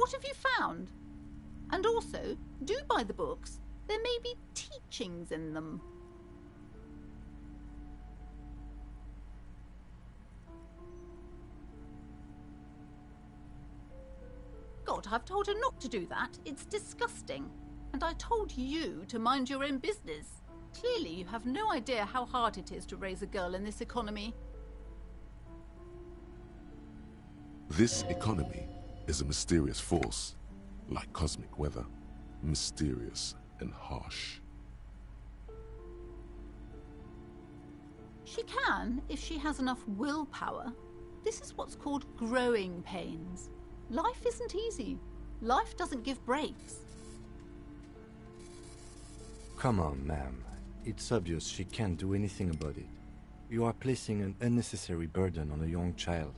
What have you found? And also, do buy the books. There may be teachings in them. God, I've told her not to do that. It's disgusting. And I told you to mind your own business. Clearly, you have no idea how hard it is to raise a girl in this economy. This economy is a mysterious force, like cosmic weather, mysterious and harsh. She can, if she has enough willpower. This is what's called growing pains. Life isn't easy. Life doesn't give breaks. Come on, ma'am. It's obvious she can't do anything about it. You are placing an unnecessary burden on a young child.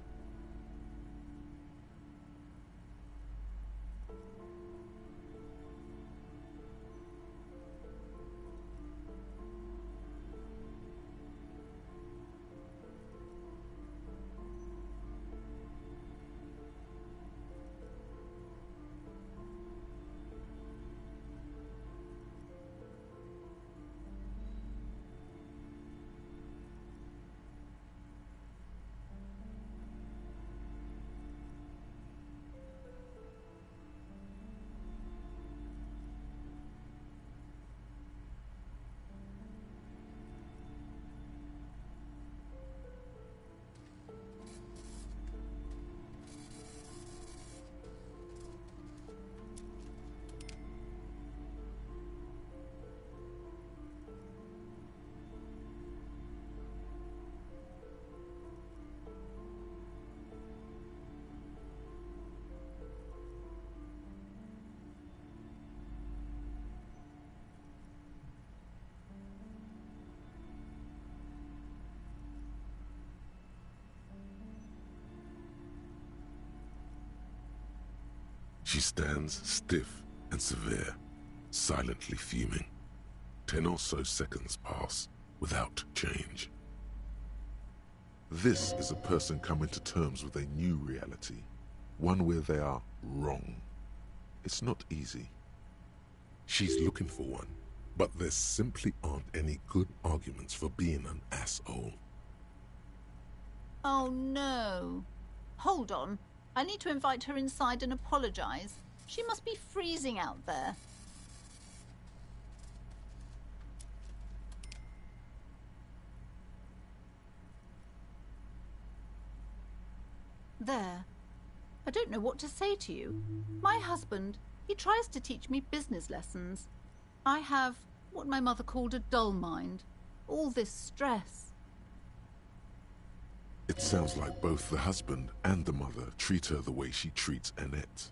She stands stiff and severe, silently fuming. 10 or so seconds pass without change. This is a person coming to terms with a new reality, one where they are wrong. It's not easy. She's looking for one, but there simply aren't any good arguments for being an asshole. Oh no. Hold on. I need to invite her inside and apologize. She must be freezing out there. There. I don't know what to say to you. My husband, he tries to teach me business lessons. I have what my mother called a dull mind. All this stress. It sounds like both the husband and the mother treat her the way she treats Annette.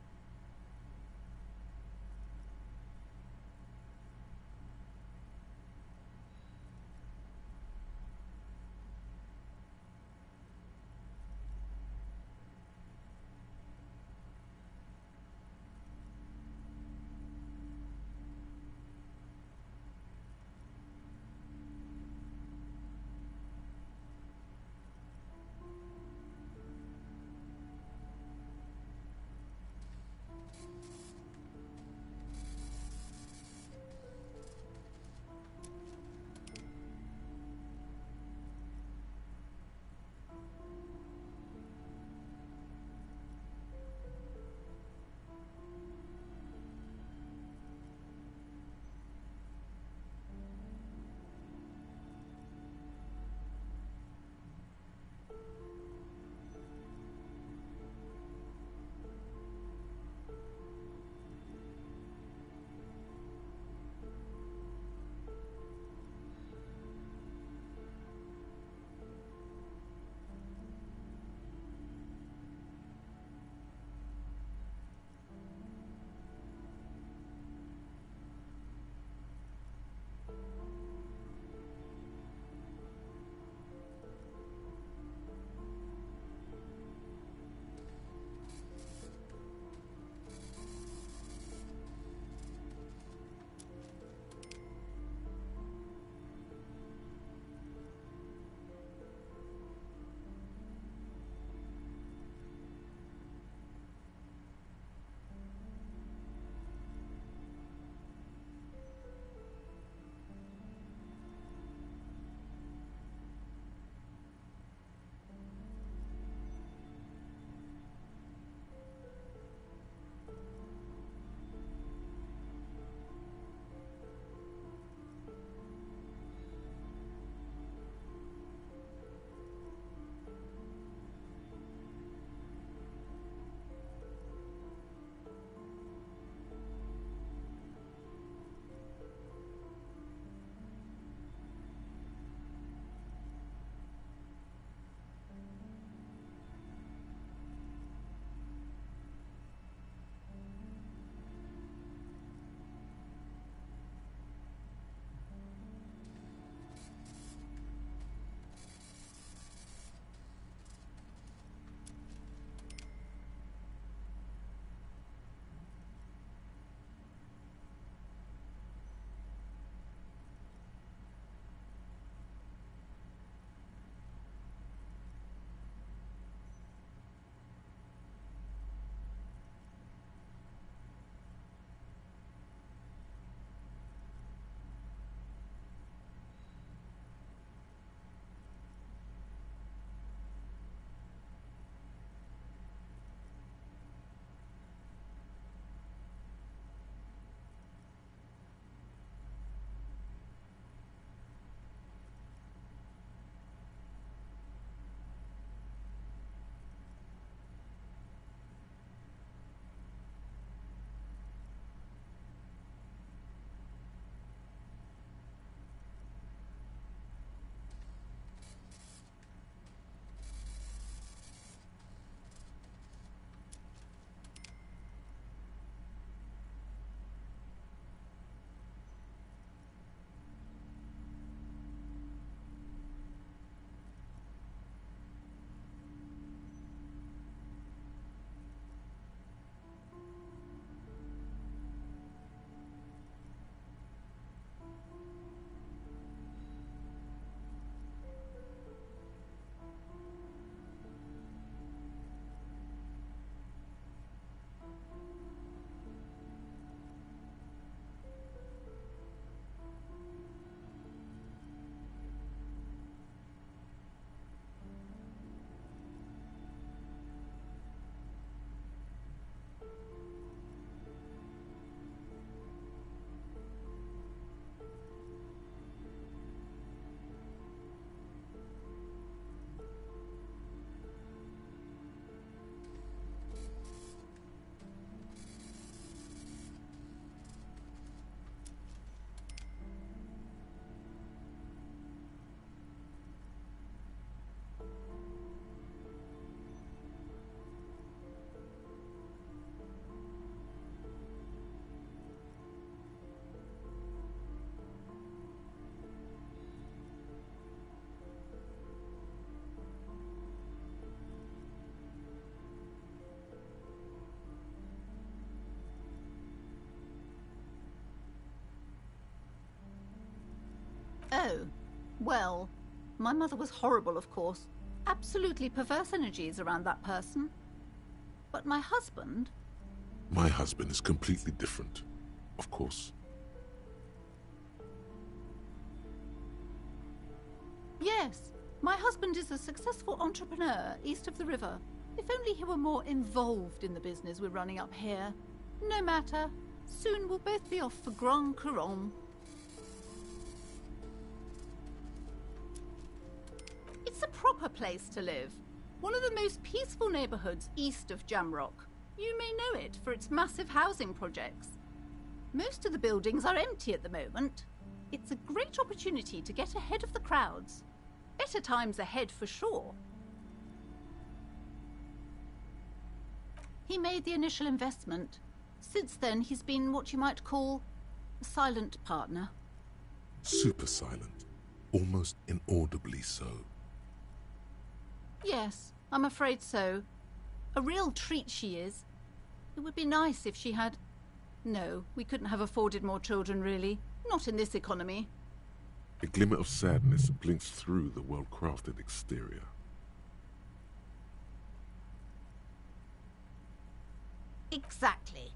Oh, well, my mother was horrible, of course. Absolutely perverse energies around that person. But my husband... My husband is completely different, of course. Yes, my husband is a successful entrepreneur east of the river. If only he were more involved in the business we're running up here. No matter. Soon we'll both be off for Grand Couronne. It's a proper place to live. One of the most peaceful neighborhoods east of Jamrock. You may know it for its massive housing projects. Most of the buildings are empty at the moment. It's a great opportunity to get ahead of the crowds. Better times ahead for sure. He made the initial investment. Since then, he's been what you might call a silent partner. Super silent. Almost inaudibly so. Yes, I'm afraid so. A real treat she is. It would be nice if she had... No, we couldn't have afforded more children, really. Not in this economy. A glimmer of sadness blinks through the well-crafted exterior. Exactly.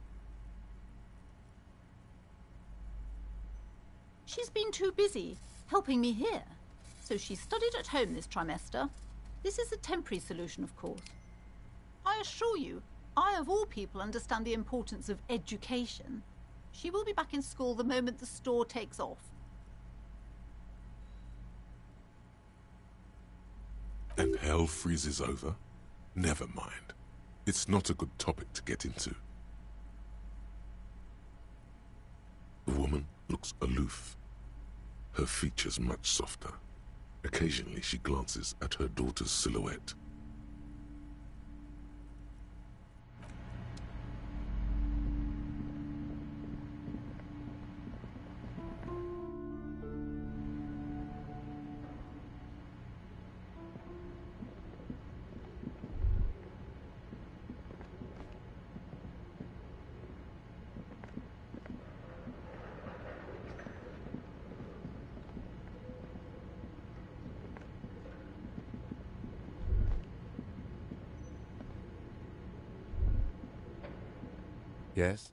She's been too busy helping me here, so she studied at home this trimester. This is a temporary solution, of course. I assure you, I of all people understand the importance of education. She will be back in school the moment the store takes off. And hell freezes over? Never mind. It's not a good topic to get into. The woman looks aloof. Her features much softer. Occasionally she glances at her daughter's silhouette. Yes?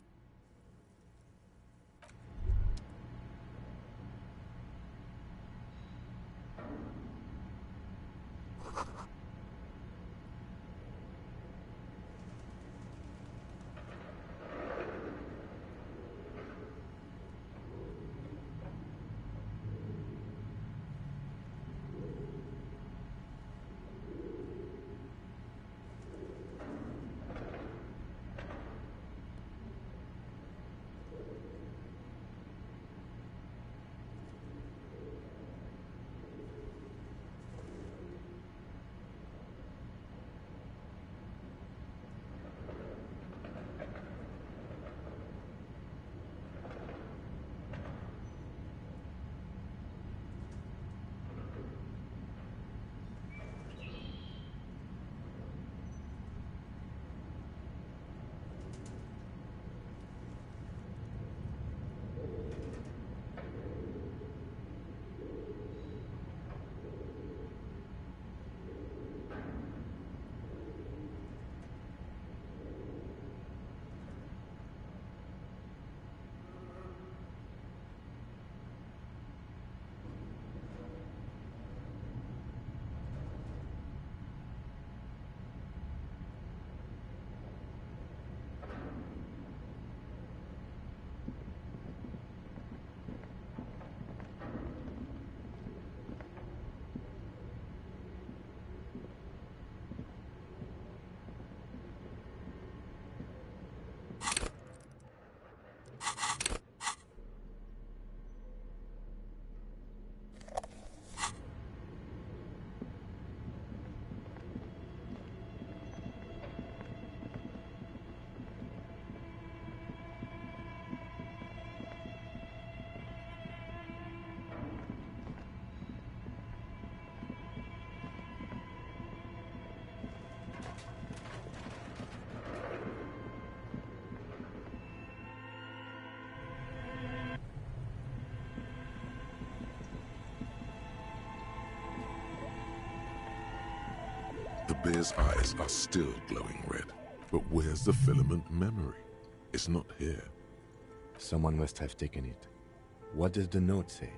bear's eyes are still glowing red. But where's the filament memory? It's not here. Someone must have taken it. What does the note say?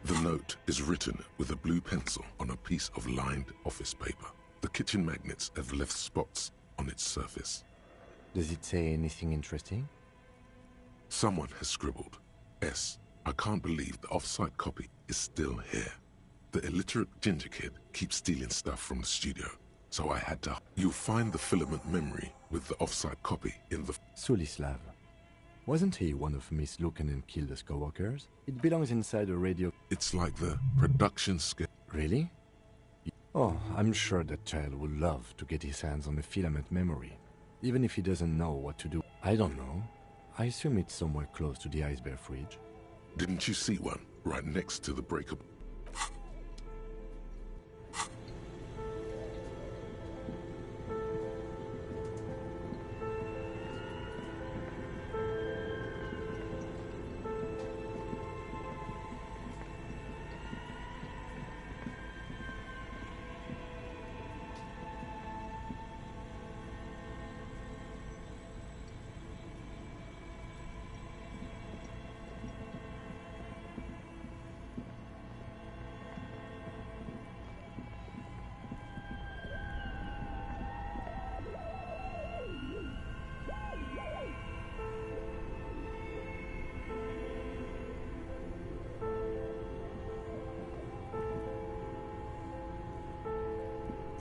The note is written with a blue pencil on a piece of lined office paper. The kitchen magnets have left spots on its surface. Does it say anything interesting? Someone has scribbled, S. I can't believe the off-site copy is still here. The illiterate ginger kid keeps stealing stuff from the studio, so I had to... You'll find the filament memory with the off-site copy in the... Stalislav. Wasn't he one of Miss Lukanen's killed co-workers? It belongs inside a radio... It's like the production schedule. Really? Oh, I'm sure that child would love to get his hands on the filament memory, even if he doesn't know what to do. I don't know. I assume it's somewhere close to the ice bear fridge. Didn't you see one right next to the breakable?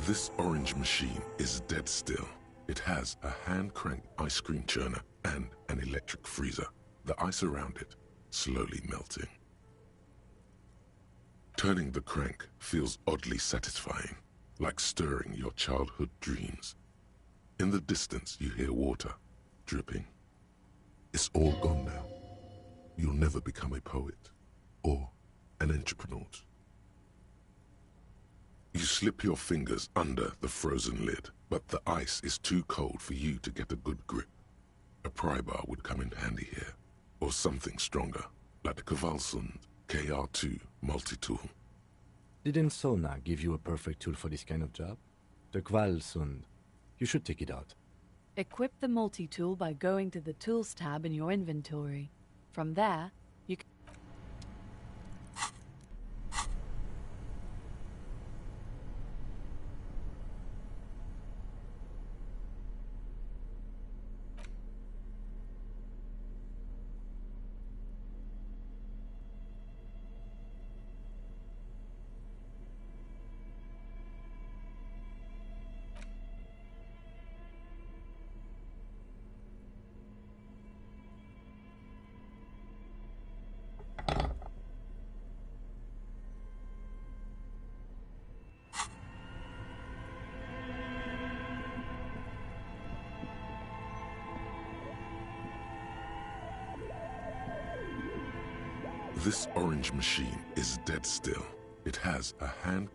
This orange machine is dead still. It has a hand-cranked ice cream churner and an electric freezer. The ice around it slowly melting. Turning the crank feels oddly satisfying, like stirring your childhood dreams. In the distance you hear water dripping. It's all gone now. You'll never become a poet or an entrepreneur. You slip your fingers under the frozen lid, but the ice is too cold for you to get a good grip. A pry bar would come in handy here, or something stronger, like the Kvalsund KR2 multi-tool. Didn't Sona give you a perfect tool for this kind of job? The Kvalsund. You should take it out. Equip the multi-tool by going to the Tools tab in your inventory. From there, you can... This orange machine is dead still. It has a hand...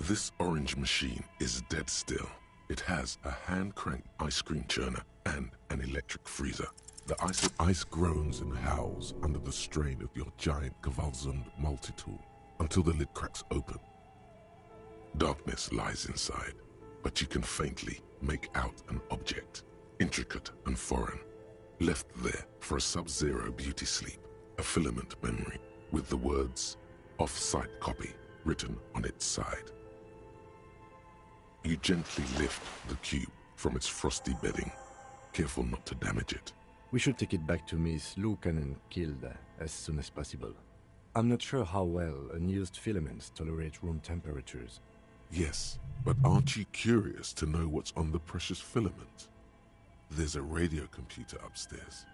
This orange machine is dead still. It has a hand-cranked ice cream churner and an electric freezer. The ice groans and howls under the strain of your giant Kvalsund multi-tool until the lid cracks open. Darkness lies inside, but you can faintly make out an object, intricate and foreign, left there for a sub-zero beauty sleep, a filament memory with the words "off-site copy" written on its side. You gently lift the cube from its frosty bedding. Careful not to damage it. We should take it back to Miss Lucan killed as soon as possible. I'm not sure how well unused filaments tolerate room temperatures. Yes, but aren't you curious to know what's on the precious filament? There's a radio computer upstairs.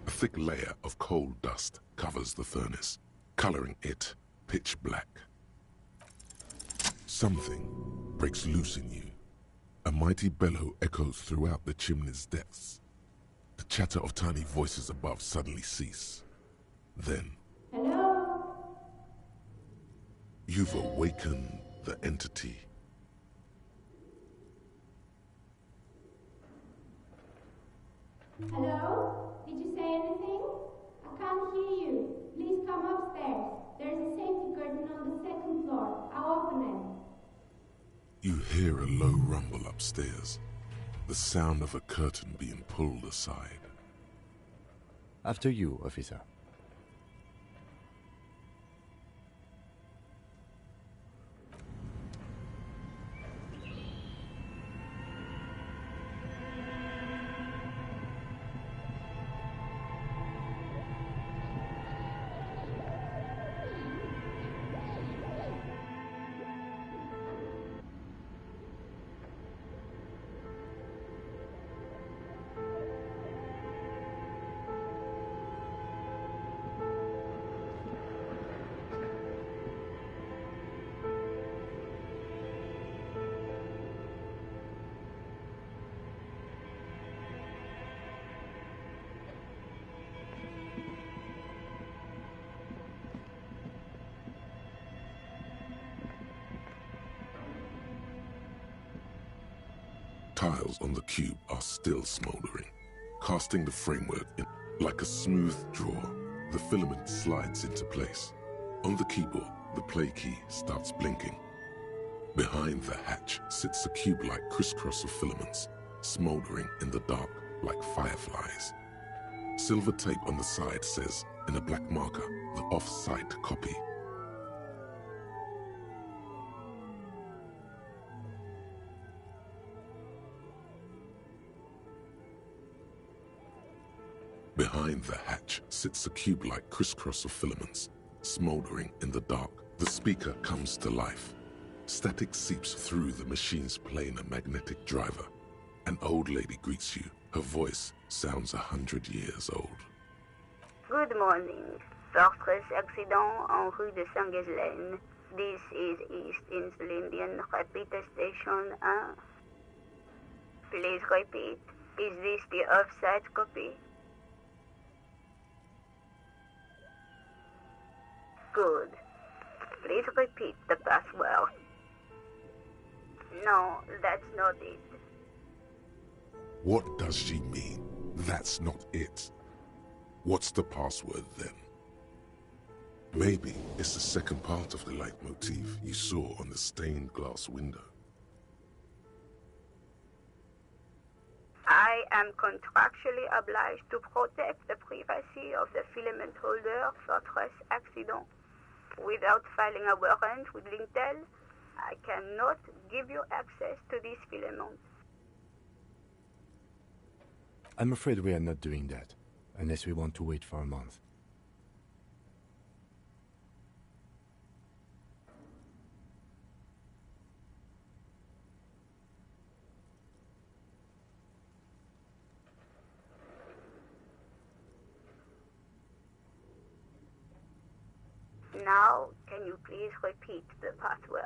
A thick layer of coal dust covers the furnace, coloring it pitch black. Something breaks loose in you. A mighty bellow echoes throughout the chimney's depths. The chatter of tiny voices above suddenly cease. Then, Hello? you've awakened the entity. Hello? Did you say anything? I can't hear you. Please come upstairs. There's a safety curtain on the second floor. I'll open it. You hear a low rumble upstairs, the sound of a curtain being pulled aside. After you, officer. Tiles on the cube are still smoldering, casting the framework in like a smooth draw. The filament slides into place. On the keyboard, the play key starts blinking. Behind the hatch sits a cube-like crisscross of filaments, smoldering in the dark like fireflies. Silver tape on the side says, in a black marker, the off-site copy. Behind the hatch sits a cube-like crisscross of filaments, smoldering in the dark. The speaker comes to life. Static seeps through the machine's planar magnetic driver. An old lady greets you. Her voice sounds 100 years old. Good morning. Fortress accident en rue de Saint-Ghislaine. This is East Insulindian Repeat Station 1. Please repeat. Is this the off-site copy? Good. Please repeat the password. No, that's not it. What does she mean? That's not it. What's the password then? Maybe it's the second part of the leitmotif you saw on the stained glass window. I am contractually obliged to protect the privacy of the filament holder Fortress accident. Without filing a warrant with Lintel, I cannot give you access to these filaments. I'm afraid we are not doing that, unless we want to wait for a month. Now, can you please repeat the password?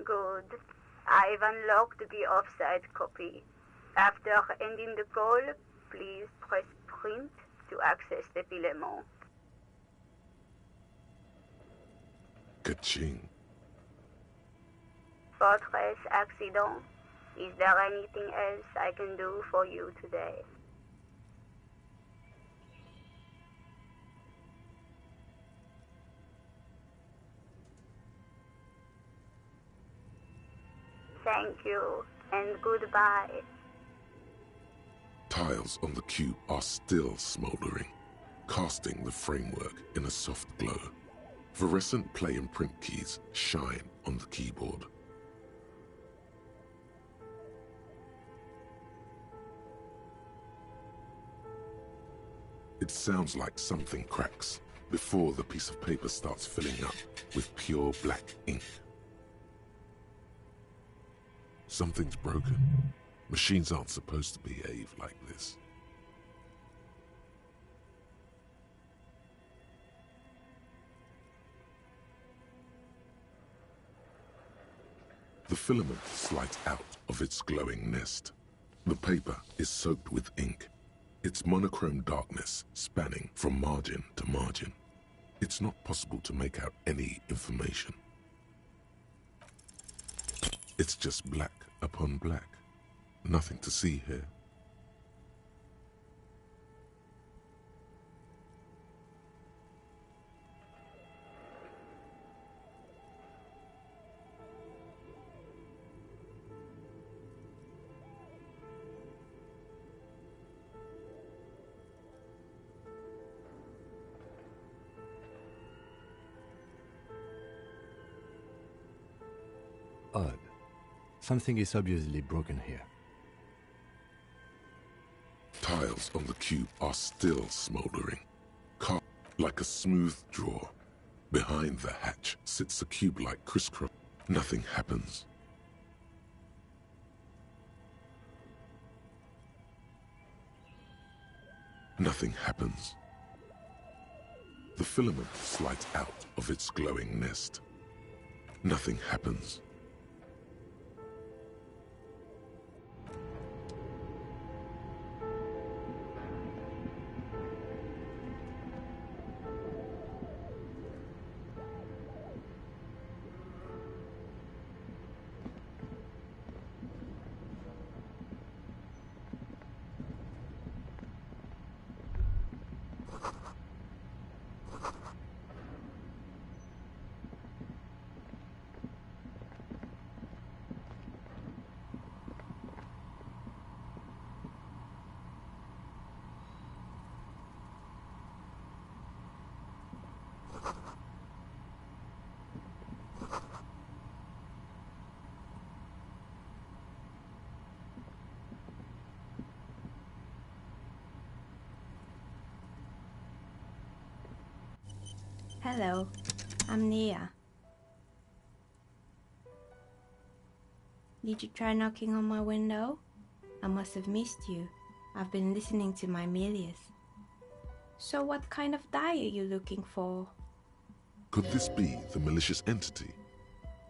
Good. I've unlocked the offside copy. After ending the call, please press print to access the filament. Ka-ching. Fortress accident. Is there anything else I can do for you today? Thank you, and goodbye. Tiles on the cube are still smoldering, casting the framework in a soft glow. Fluorescent play and print keys shine on the keyboard. It sounds like something cracks before the piece of paper starts filling up with pure black ink. Something's broken. Machines aren't supposed to behave like this. The filament slides out of its glowing nest. The paper is soaked with ink, its monochrome darkness spanning from margin to margin. It's not possible to make out any information. It's just black upon black. Nothing to see here. Odd. Something is obviously broken here. Tiles on the cube are still smoldering, carved like a smooth drawer. Behind the hatch sits a cube-like crisscross. Nothing happens. Nothing happens. The filament slides out of its glowing nest. Nothing happens. Hello, I'm Nia. Did you try knocking on my window? I must have missed you. I've been listening to my Milius. So what kind of dye are you looking for? Could this be the malicious entity?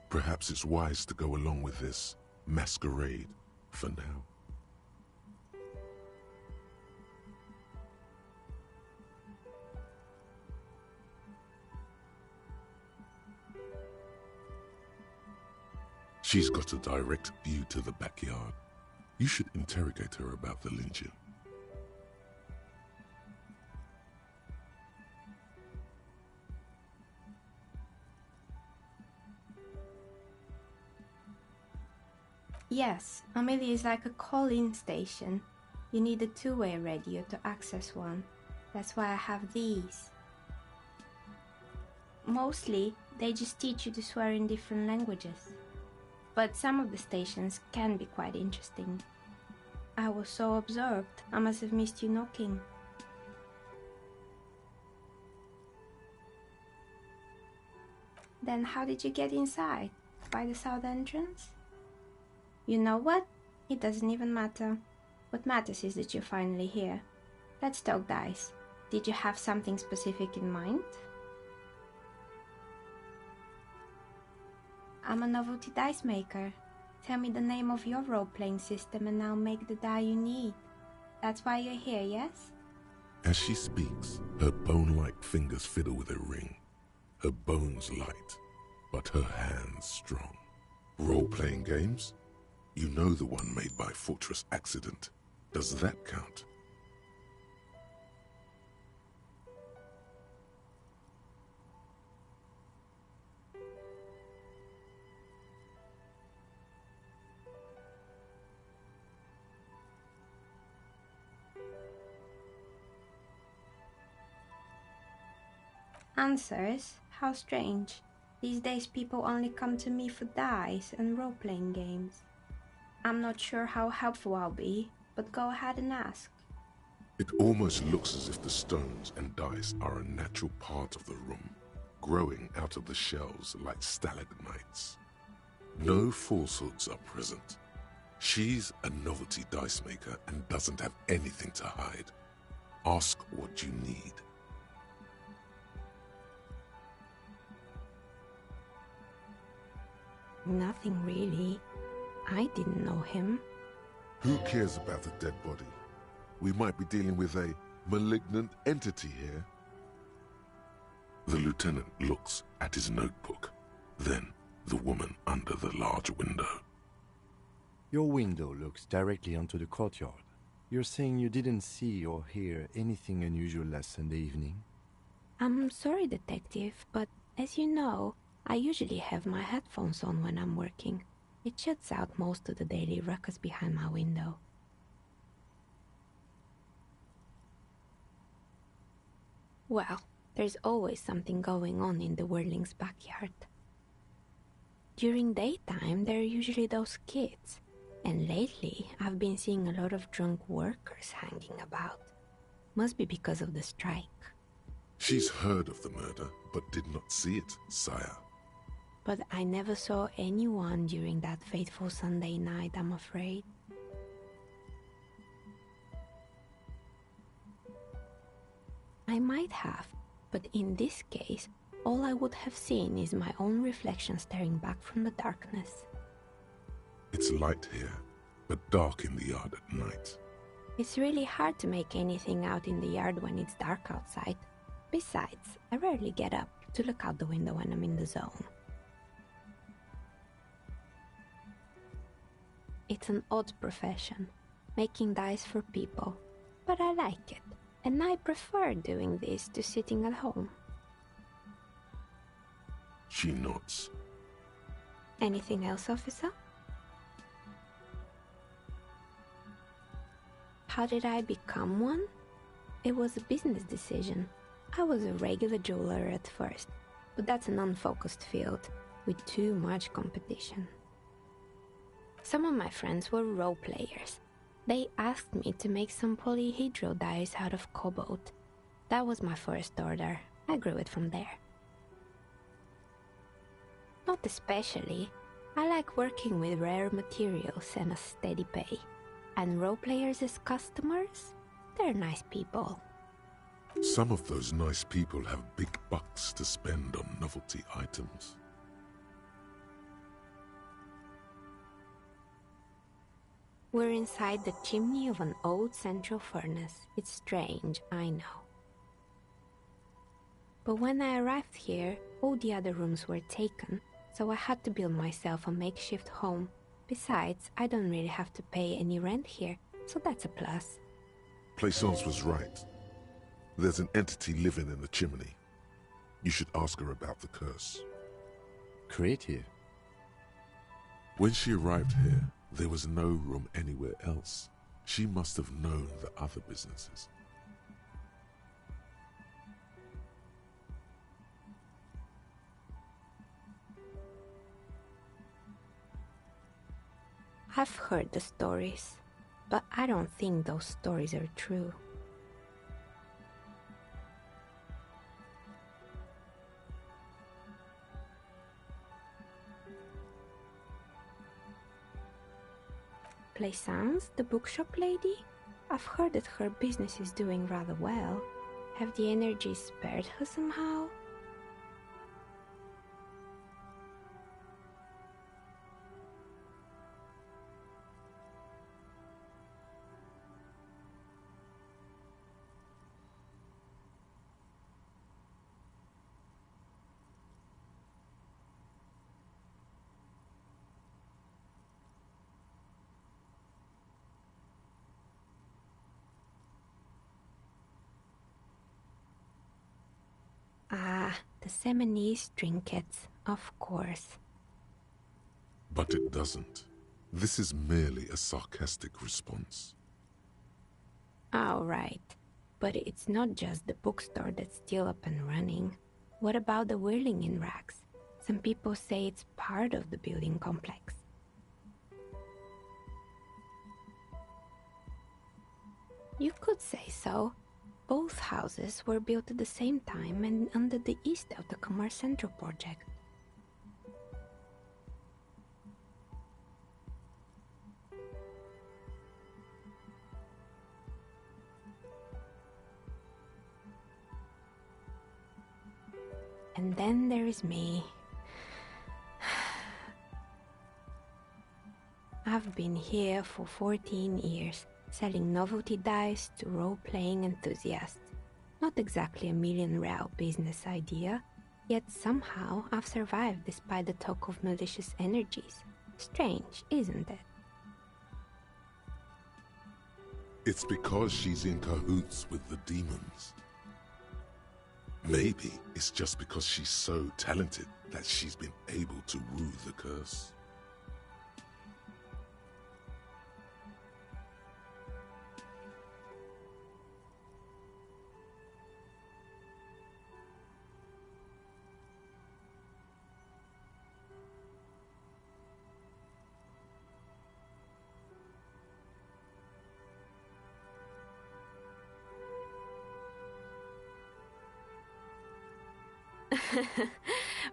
Perhaps it's wise to go along with this masquerade for now. She's got a direct view to the backyard. You should interrogate her about the lynching. Yes, Amelia is like a call-in station. You need a two-way radio to access one. That's why I have these. Mostly, they just teach you to swear in different languages. But some of the stations can be quite interesting. I was so absorbed, I must have missed you knocking. Then how did you get inside? By the south entrance? You know what? It doesn't even matter. What matters is that you're finally here. Let's talk dice. Did you have something specific in mind? I'm a novelty dice maker. Tell me the name of your role-playing system and I'll make the die you need. That's why you're here, yes? As she speaks, her bone-like fingers fiddle with a ring. Her bones light, but her hands strong. Role-playing games? You know the one made by Fortress Accident. Does that count? Answers? How strange. These days people only come to me for dice and role-playing games. I'm not sure how helpful I'll be, but go ahead and ask. It almost looks as if the stones and dice are a natural part of the room, growing out of the shells like stalagmites. No falsehoods are present. She's a novelty dice maker and doesn't have anything to hide. Ask what you need. Nothing really. I didn't know him. Who cares about the dead body? We might be dealing with a malignant entity here. The lieutenant looks at his notebook, then the woman under the large window. Your window looks directly onto the courtyard. You're saying you didn't see or hear anything unusual last Sunday evening? I'm sorry, detective, but as you know, I usually have my headphones on when I'm working. It shuts out most of the daily ruckus behind my window. Well, there's always something going on in the Whirling's backyard. During daytime, there are usually those kids, and lately I've been seeing a lot of drunk workers hanging about. Must be because of the strike. She's heard of the murder, but did not see it, sire. But I never saw anyone during that fateful Sunday night, I'm afraid. I might have, but in this case, all I would have seen is my own reflection staring back from the darkness. It's light here, but dark in the yard at night. It's really hard to make anything out in the yard when it's dark outside. Besides, I rarely get up to look out the window when I'm in the zone. It's an odd profession, making dice for people, but I like it, and I prefer doing this to sitting at home. She nods. Anything else, officer? How did I become one? It was a business decision. I was a regular jeweler at first, but that's an unfocused field with too much competition. Some of my friends were role players. They asked me to make some polyhedral dice out of cobalt. That was my first order. I grew it from there. Not especially. I like working with rare materials and a steady pay. And role players as customers? They're nice people. Some of those nice people have big bucks to spend on novelty items. We're inside the chimney of an old central furnace. It's strange, I know. But when I arrived here, all the other rooms were taken, so I had to build myself a makeshift home. Besides, I don't really have to pay any rent here, so that's a plus. Plaisance was right. There's an entity living in the chimney. You should ask her about the curse. Creative. When she arrived here, there was no room anywhere else. She must have known the other businesses. I've heard the stories, but I don't think those stories are true. Plaisance, the bookshop lady? I've heard that her business is doing rather well. Have the energies spared her somehow? Ah, the Seminese trinkets, of course. But it doesn't. This is merely a sarcastic response. All right, but it's not just the bookstore that's still up and running. What about the whirling in racks? Some people say it's part of the building complex. You could say so. Both houses were built at the same time and under the east of the Commerce Central project. And then there is me. I've been here for 14 years, selling novelty dice to role-playing enthusiasts. Not exactly a million-real business idea, yet somehow I've survived despite the talk of malicious energies. Strange, isn't it? It's because she's in cahoots with the demons. Maybe it's just because she's so talented that she's been able to woo the curse.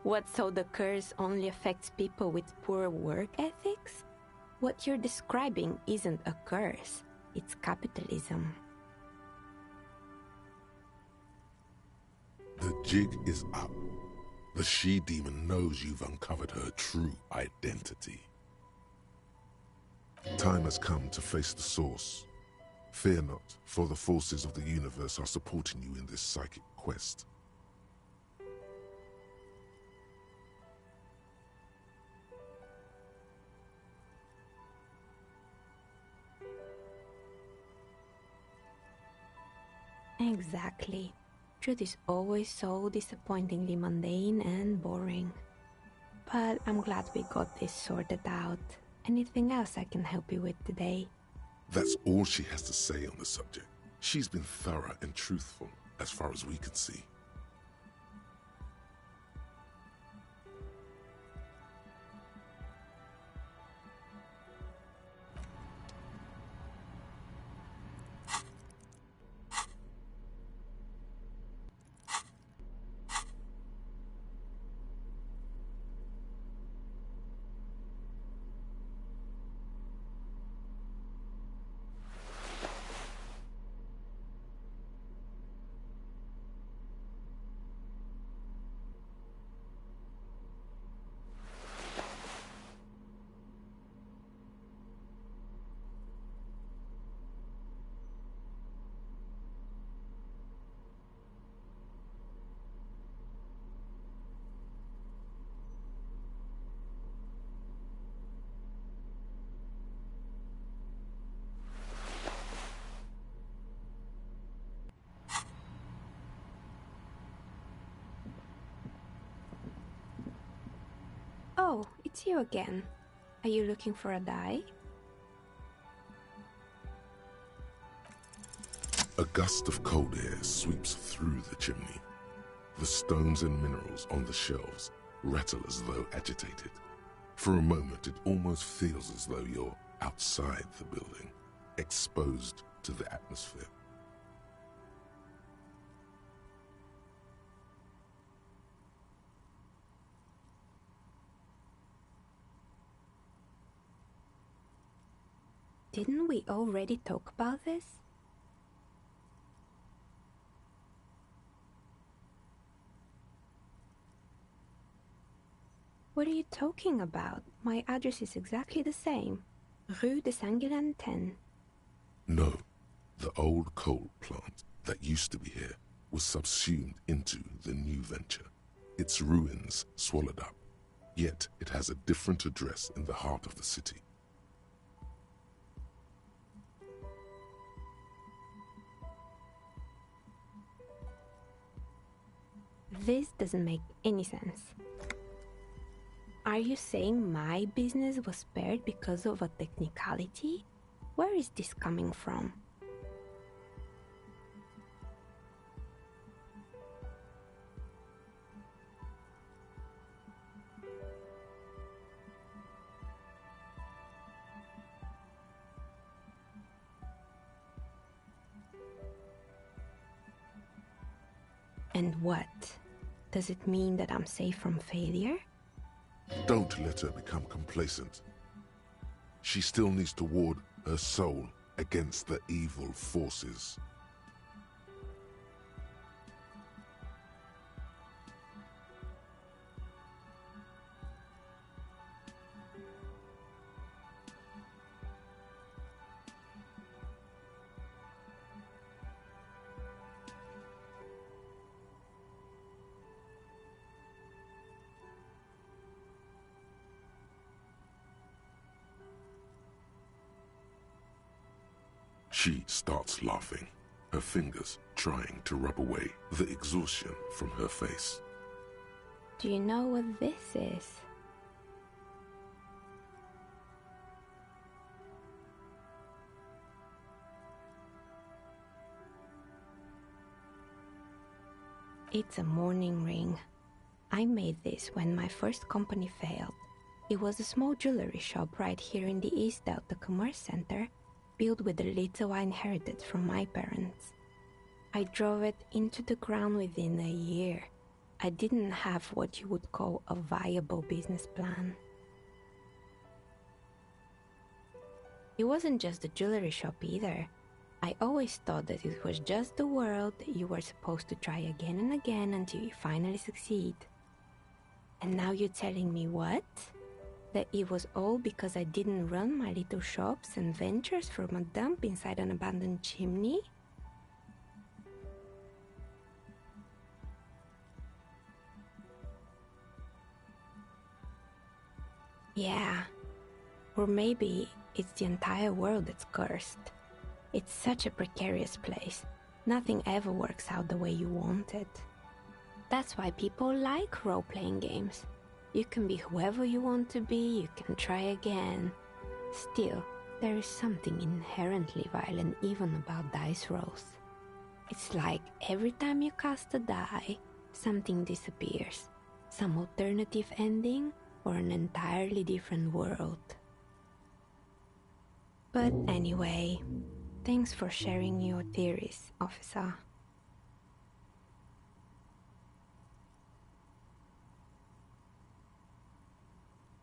What, so the curse only affects people with poor work ethics? What you're describing isn't a curse, it's capitalism. The jig is up. The she-demon knows you've uncovered her true identity. Time has come to face the source. Fear not, for the forces of the universe are supporting you in this psychic quest. Exactly. Truth is always so disappointingly mundane and boring. But I'm glad we got this sorted out. Anything else I can help you with today? That's all she has to say on the subject. She's been thorough and truthful, as far as we can see. Oh, it's you again. Are you looking for a die? A gust of cold air sweeps through the chimney. The stones and minerals on the shelves rattle as though agitated. For a moment, it almost feels as though you're outside the building, exposed to the atmosphere. Didn't we already talk about this? What are you talking about? My address is exactly the same. Rue de Saint-Guilain 10. No, the old coal plant that used to be here was subsumed into the new venture. Its ruins swallowed up, yet it has a different address in the heart of the city. This doesn't make any sense. Are you saying my business was spared because of a technicality? Where is this coming from? And what? Does it mean that I'm safe from failure? Don't let her become complacent. She still needs to ward her soul against the evil forces. She starts laughing, her fingers trying to rub away the exhaustion from her face. Do you know what this is? It's a mourning ring. I made this when my first company failed. It was a small jewelry shop right here in the East Delta Commerce Center, built with the little I inherited from my parents. I drove it into the ground within a year. I didn't have what you would call a viable business plan. It wasn't just the jewelry shop either. I always thought that it was just the world that you were supposed to try again and again until you finally succeed. And now you're telling me what? That it was all because I didn't run my little shops and ventures from a dump inside an abandoned chimney? Yeah, or maybe it's the entire world that's cursed. It's such a precarious place. Nothing ever works out the way you want it. That's why people like role-playing games. You can be whoever you want to be, you can try again. Still, there is something inherently violent even about dice rolls. It's like every time you cast a die, something disappears. Some alternative ending or an entirely different world. But anyway, thanks for sharing your theories, officer.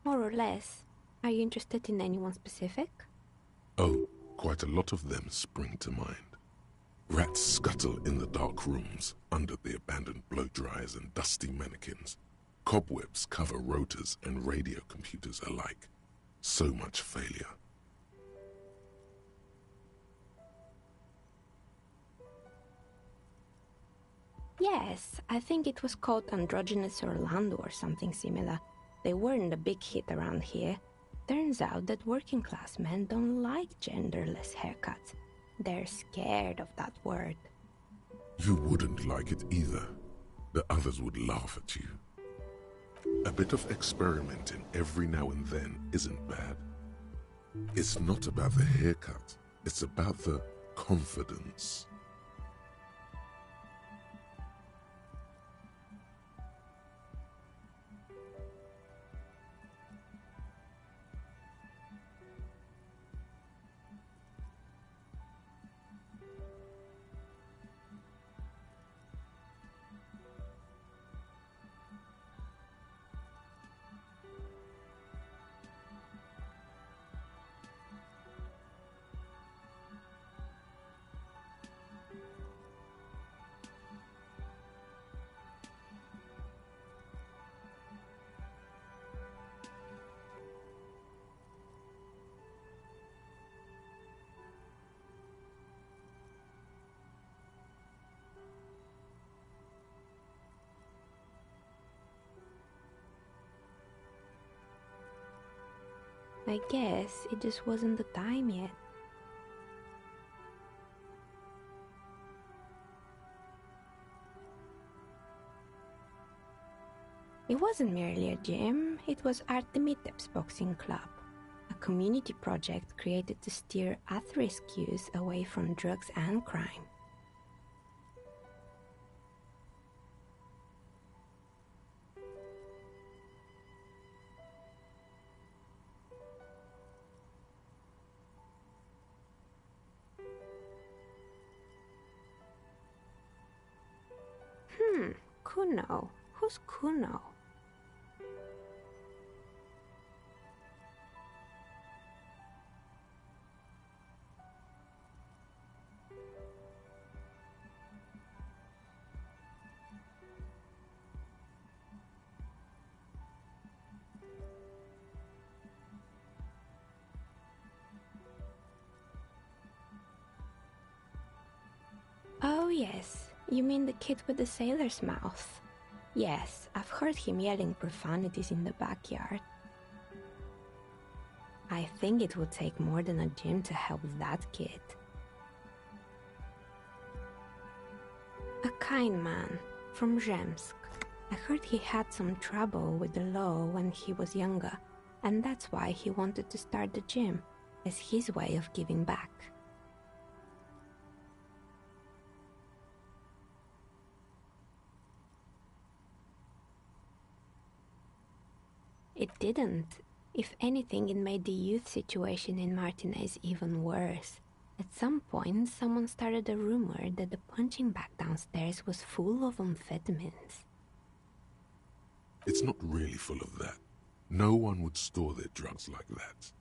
More or less. Are you interested in anyone specific? Oh, quite a lot of them spring to mind. Rats scuttle in the dark rooms, under the abandoned blow-dryers and dusty mannequins. Cobwebs cover rotors and radio computers alike. So much failure. Yes, I think it was called Androgynous Orlando or something similar. They weren't a big hit around here. Turns out that working class men don't like genderless haircuts. They're scared of that word. You wouldn't like it either. The others would laugh at you. A bit of experimenting every now and then isn't bad. It's not about the haircut. It's about the confidence. I guess it just wasn't the time yet. It wasn't merely a gym, it was Artemitep's boxing club, a community project created to steer at-risk youth away from drugs and crime. Kuno. Who's Kuno? Oh yes, you mean the kid with the sailor's mouth. Yes, I've heard him yelling profanities in the backyard. I think it would take more than a gym to help that kid. A kind man from Zemsk. I heard he had some trouble with the law when he was younger, and that's why he wanted to start the gym, as his way of giving back. It didn't. If anything, it made the youth situation in Martinez even worse. At some point, someone started a rumor that the punching bag downstairs was full of amphetamines. It's not really full of that. No one would store their drugs like that.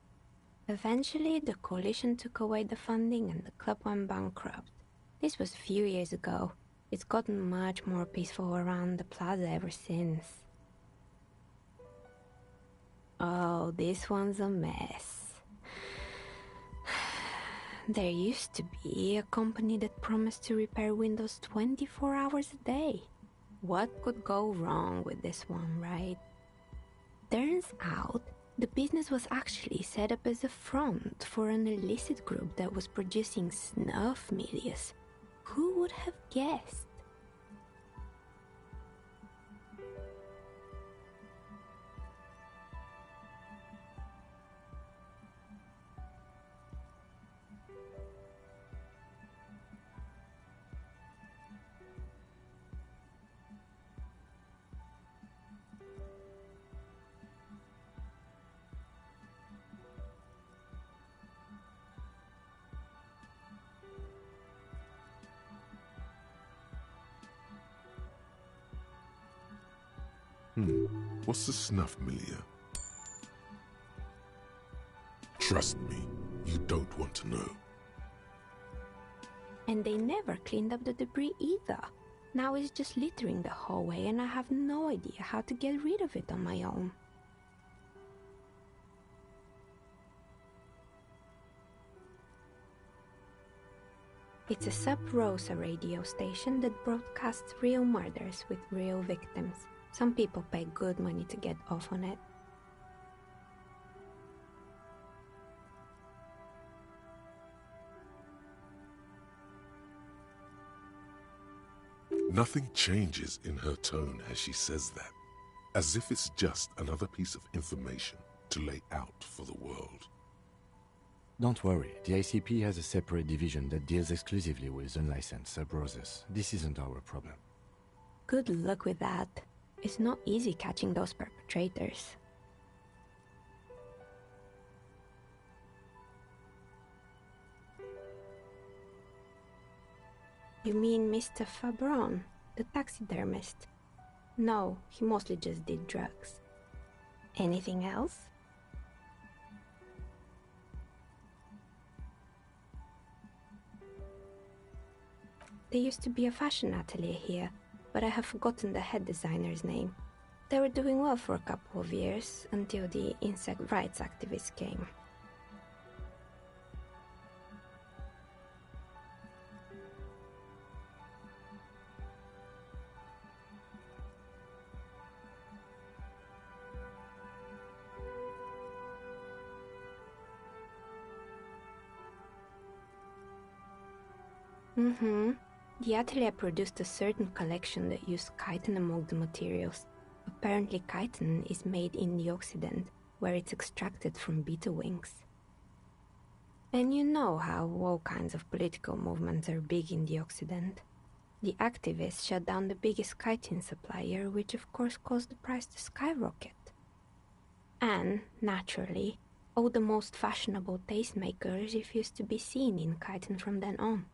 Eventually, the coalition took away the funding and the club went bankrupt. This was a few years ago. It's gotten much more peaceful around the plaza ever since. Oh, this one's a mess. There used to be a company that promised to repair windows 24 hours a day. What could go wrong with this one, right? Turns out, the business was actually set up as a front for an illicit group that was producing snuff medias. Who would have guessed? What's the snuff milieu? Trust me, you don't want to know. And they never cleaned up the debris either. Now it's just littering the hallway and I have no idea how to get rid of it on my own. It's a Sub Rosa radio station that broadcasts real murders with real victims. Some people pay good money to get off on it. Nothing changes in her tone as she says that, as if it's just another piece of information to lay out for the world. Don't worry, the ICP has a separate division that deals exclusively with unlicensed sub-roses. This isn't our problem. Good luck with that. It's not easy catching those perpetrators. You mean Mr. Fabron, the taxidermist? No, he mostly just did drugs. Anything else? There used to be a fashion atelier here, but I have forgotten the head designer's name. They were doing well for a couple of years, until the insect rights activists came. Mm-hmm. The atelier produced a certain collection that used chitin among the materials. Apparently chitin is made in the Occident, where it's extracted from beetle wings. And you know how all kinds of political movements are big in the Occident. The activists shut down the biggest chitin supplier, which of course caused the price to skyrocket. And, naturally, all the most fashionable tastemakers refused to be seen in chitin from then on.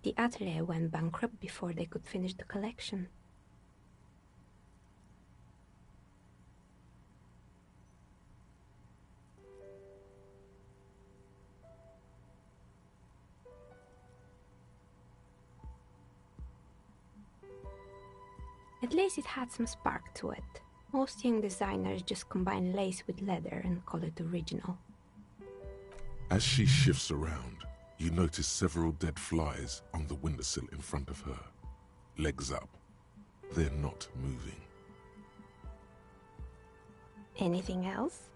The atelier went bankrupt before they could finish the collection. At least it had some spark to it. Most young designers just combine lace with leather and call it original. As she shifts around, you notice several dead flies on the windowsill in front of her. Legs up. They're not moving. Anything else?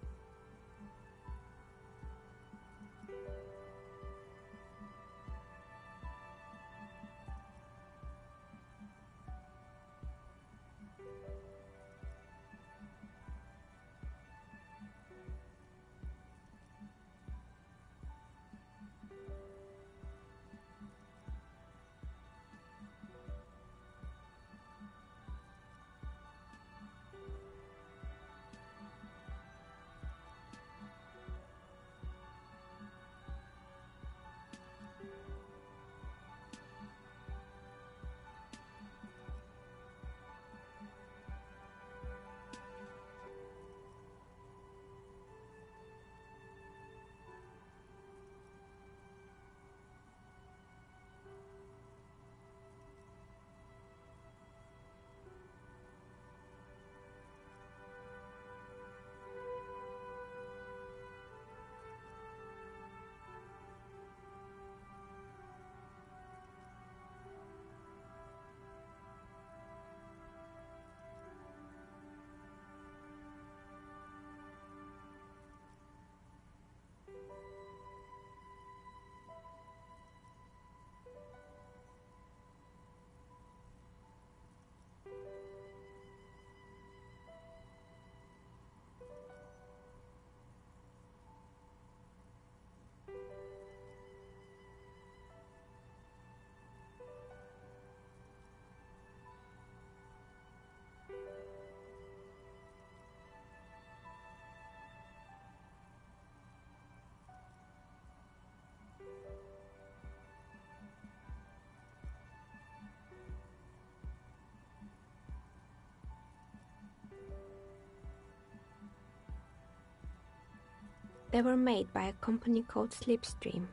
They were made by a company called Slipstream.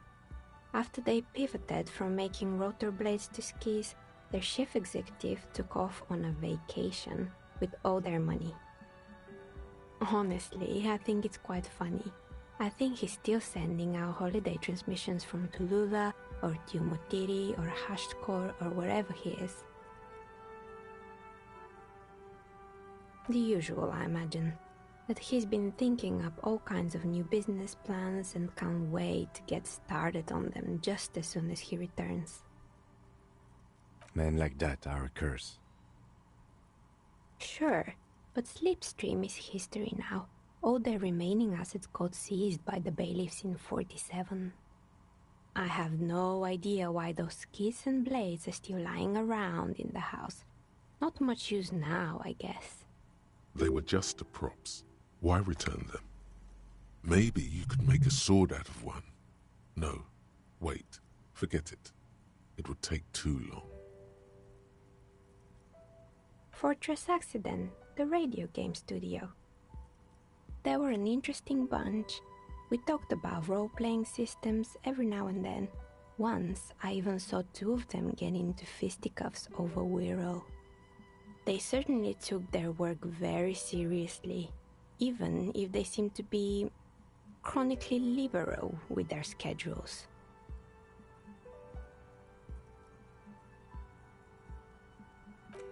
After they pivoted from making rotor blades to skis, their chief executive took off on a vacation with all their money. Honestly, I think it's quite funny. I think he's still sending out holiday transmissions from Tulula or Tiumotiri or Hashtkor or wherever he is. The usual, I imagine. That he's been thinking up all kinds of new business plans and can't wait to get started on them just as soon as he returns. Men like that are a curse. Sure, but Slipstream is history now. All their remaining assets got seized by the bailiffs in 47. I have no idea why those skis and blades are still lying around in the house. Not much use now, I guess. They were just the props. Why return them? Maybe you could make a sword out of one. No, wait, forget it. It would take too long. Fortress Accident, the radio game studio. They were an interesting bunch. We talked about role-playing systems every now and then. Once, I even saw two of them get into fisticuffs over Wirral. They certainly took their work very seriously, even if they seemed to be chronically liberal with their schedules.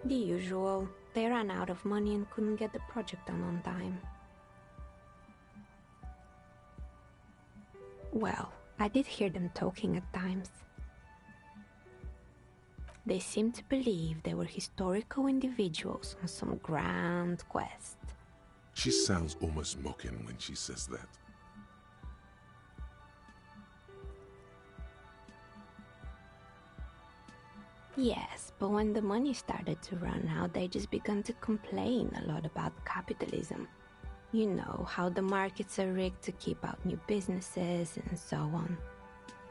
The usual, they ran out of money and couldn't get the project done on time. Well, I did hear them talking at times. They seemed to believe they were historical individuals on some grand quest. She sounds almost mocking when she says that. Yes, but when the money started to run out, they just began to complain a lot about capitalism. You know, how the markets are rigged to keep out new businesses and so on.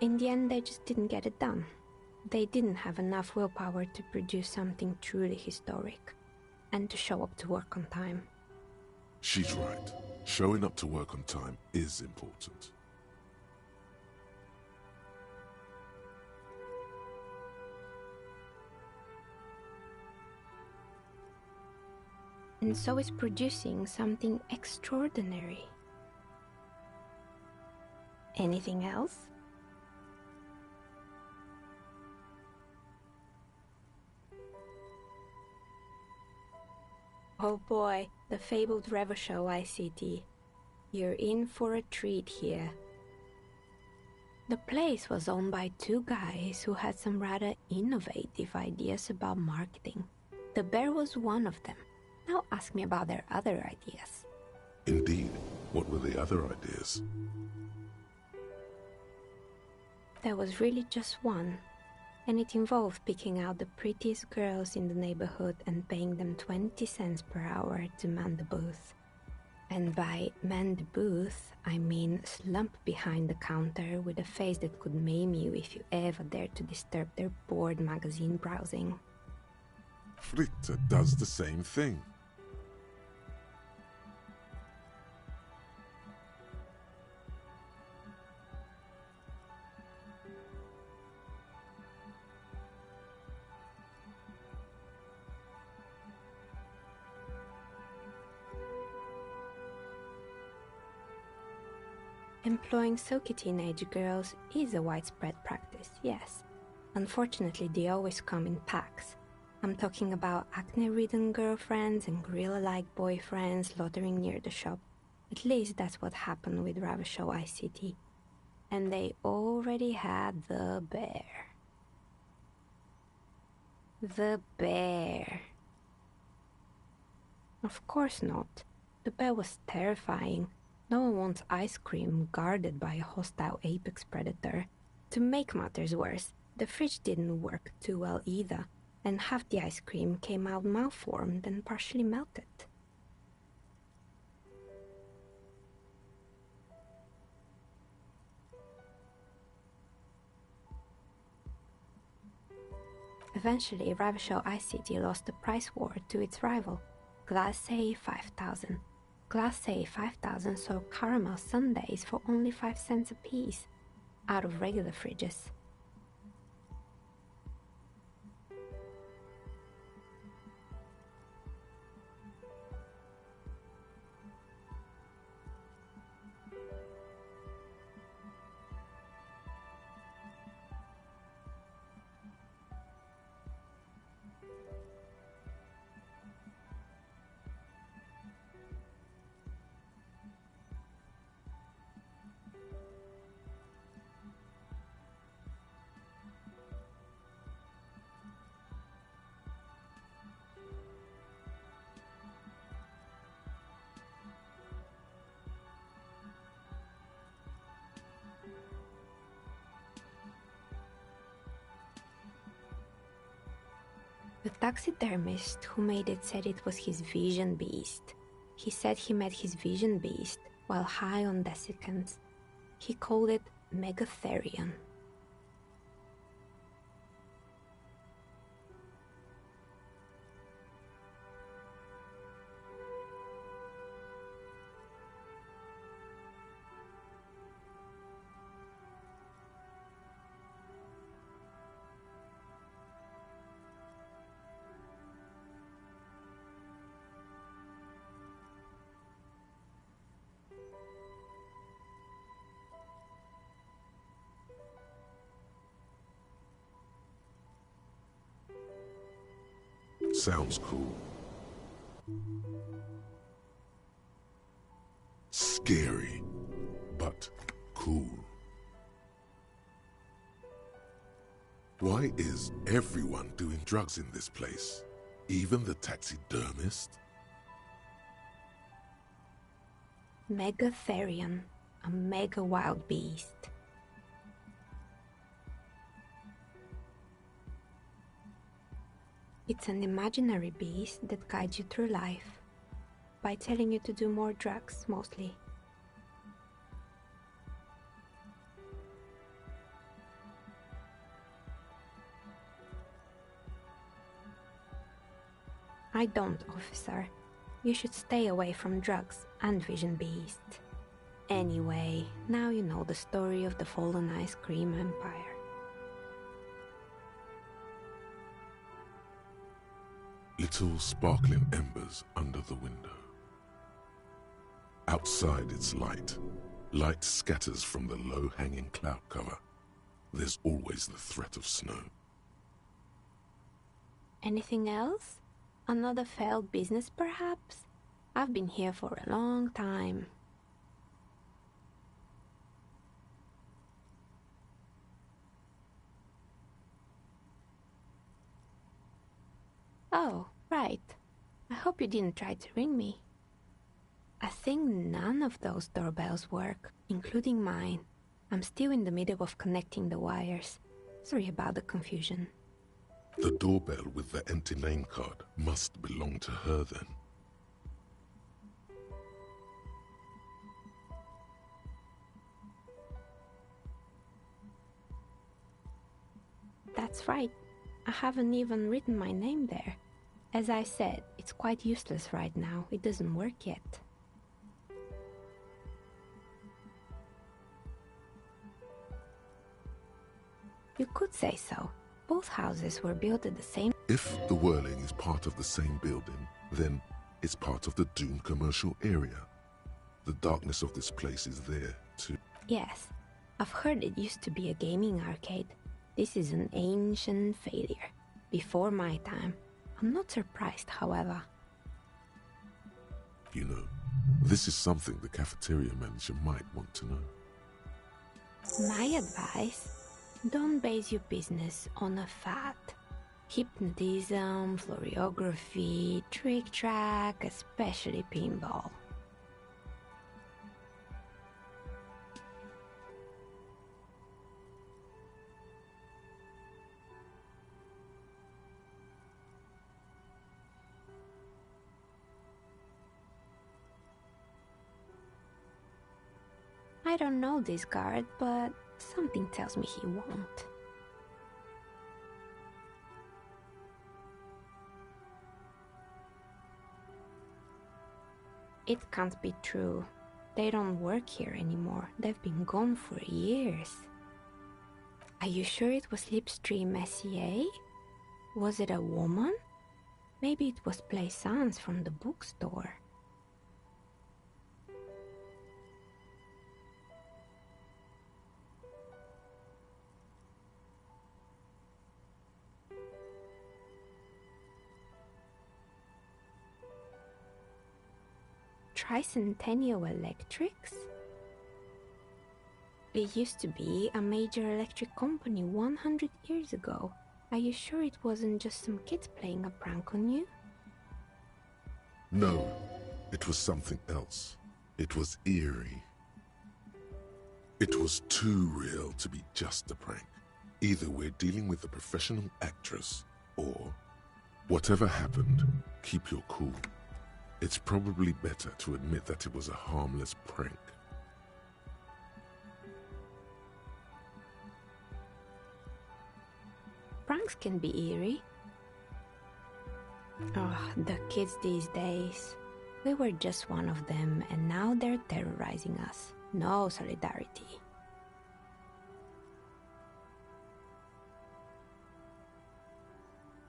In the end, they just didn't get it done. They didn't have enough willpower to produce something truly historic, and to show up to work on time. She's right. Showing up to work on time is important. And so is producing something extraordinary. Anything else? Oh boy, the fabled Revachol ICT. You're in for a treat here. The place was owned by two guys who had some rather innovative ideas about marketing. The bear was one of them. Now ask me about their other ideas. Indeed. What were the other ideas? There was really just one, and it involved picking out the prettiest girls in the neighborhood and paying them 20 cents per hour to man the booth. And by man the booth, I mean slump behind the counter with a face that could maim you if you ever dared to disturb their bored magazine browsing. Fritta does the same thing. Employing silky teenage girls is a widespread practice, yes. Unfortunately, they always come in packs. I'm talking about acne-ridden girlfriends and gorilla-like boyfriends loitering near the shop. At least that's what happened with Revachol ICT. And they already had the bear. The bear. Of course not. The bear was terrifying. No one wants ice cream guarded by a hostile apex predator. To make matters worse, the fridge didn't work too well either, and half the ice cream came out malformed and partially melted. Eventually, Revachol ICT lost the price war to its rival, Glacé 5000. Glacé 5000 sold caramel sundaes for only 5 cents a piece, out of regular fridges. The taxidermist who made it said it was his vision beast. He said he met his vision beast while high on desiccants. He called it Megatherion. Sounds cool. Scary, but cool. Why is everyone doing drugs in this place? Even the taxidermist? Megatherion, a mega wild beast. It's an imaginary beast that guides you through life by telling you to do more drugs, mostly. I don't, officer. You should stay away from drugs and Vision Beast. Anyway, now you know the story of the fallen ice cream empire. Little sparkling embers under the window. Outside it's light. Light scatters from the low-hanging cloud cover. There's always the threat of snow. Anything else? Another failed business, perhaps? I've been here for a long time. Oh, right. I hope you didn't try to ring me. I think none of those doorbells work, including mine. I'm still in the middle of connecting the wires. Sorry about the confusion. The doorbell with the empty name card must belong to her then. That's right. I haven't even written my name there. As I said, it's quite useless right now. It doesn't work yet. You could say so. Both houses were built at the same... If the Whirling is part of the same building, then it's part of the Doom commercial area. The darkness of this place is there, too. Yes, I've heard it used to be a gaming arcade. This is an ancient failure. Before my time. I'm not surprised, however. You know, this is something the cafeteria manager might want to know. My advice? Don't base your business on a fad. Hypnotism, floriography, trick-track, especially pinball. I don't know this guard, but something tells me he won't. It can't be true. They don't work here anymore. They've been gone for years. Are you sure it was Slipstream SCA? Was it a woman? Maybe it was Plaisance from the bookstore. Tricentennial Electrics? It used to be a major electric company 100 years ago. Are you sure it wasn't just some kids playing a prank on you? No, it was something else. It was eerie. It was too real to be just a prank. Either we're dealing with a professional actress, or whatever happened, keep your cool. It's probably better to admit that it was a harmless prank. Pranks can be eerie. Oh, the kids these days. We were just one of them, and now they're terrorizing us. No solidarity.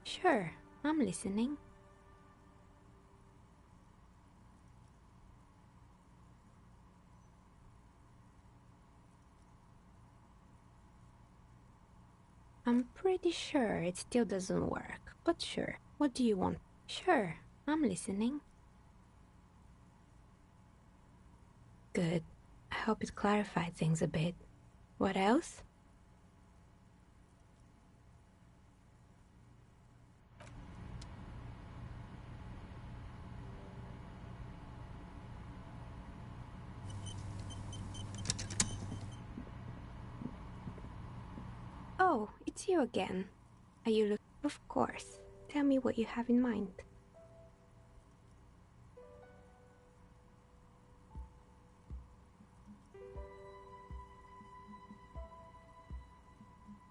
Sure, I'm listening. I'm pretty sure it still doesn't work, but sure. What do you want? Sure, I'm listening. Good. I hope it clarified things a bit. What else? It's you again. Are you looking? Of course. Tell me what you have in mind.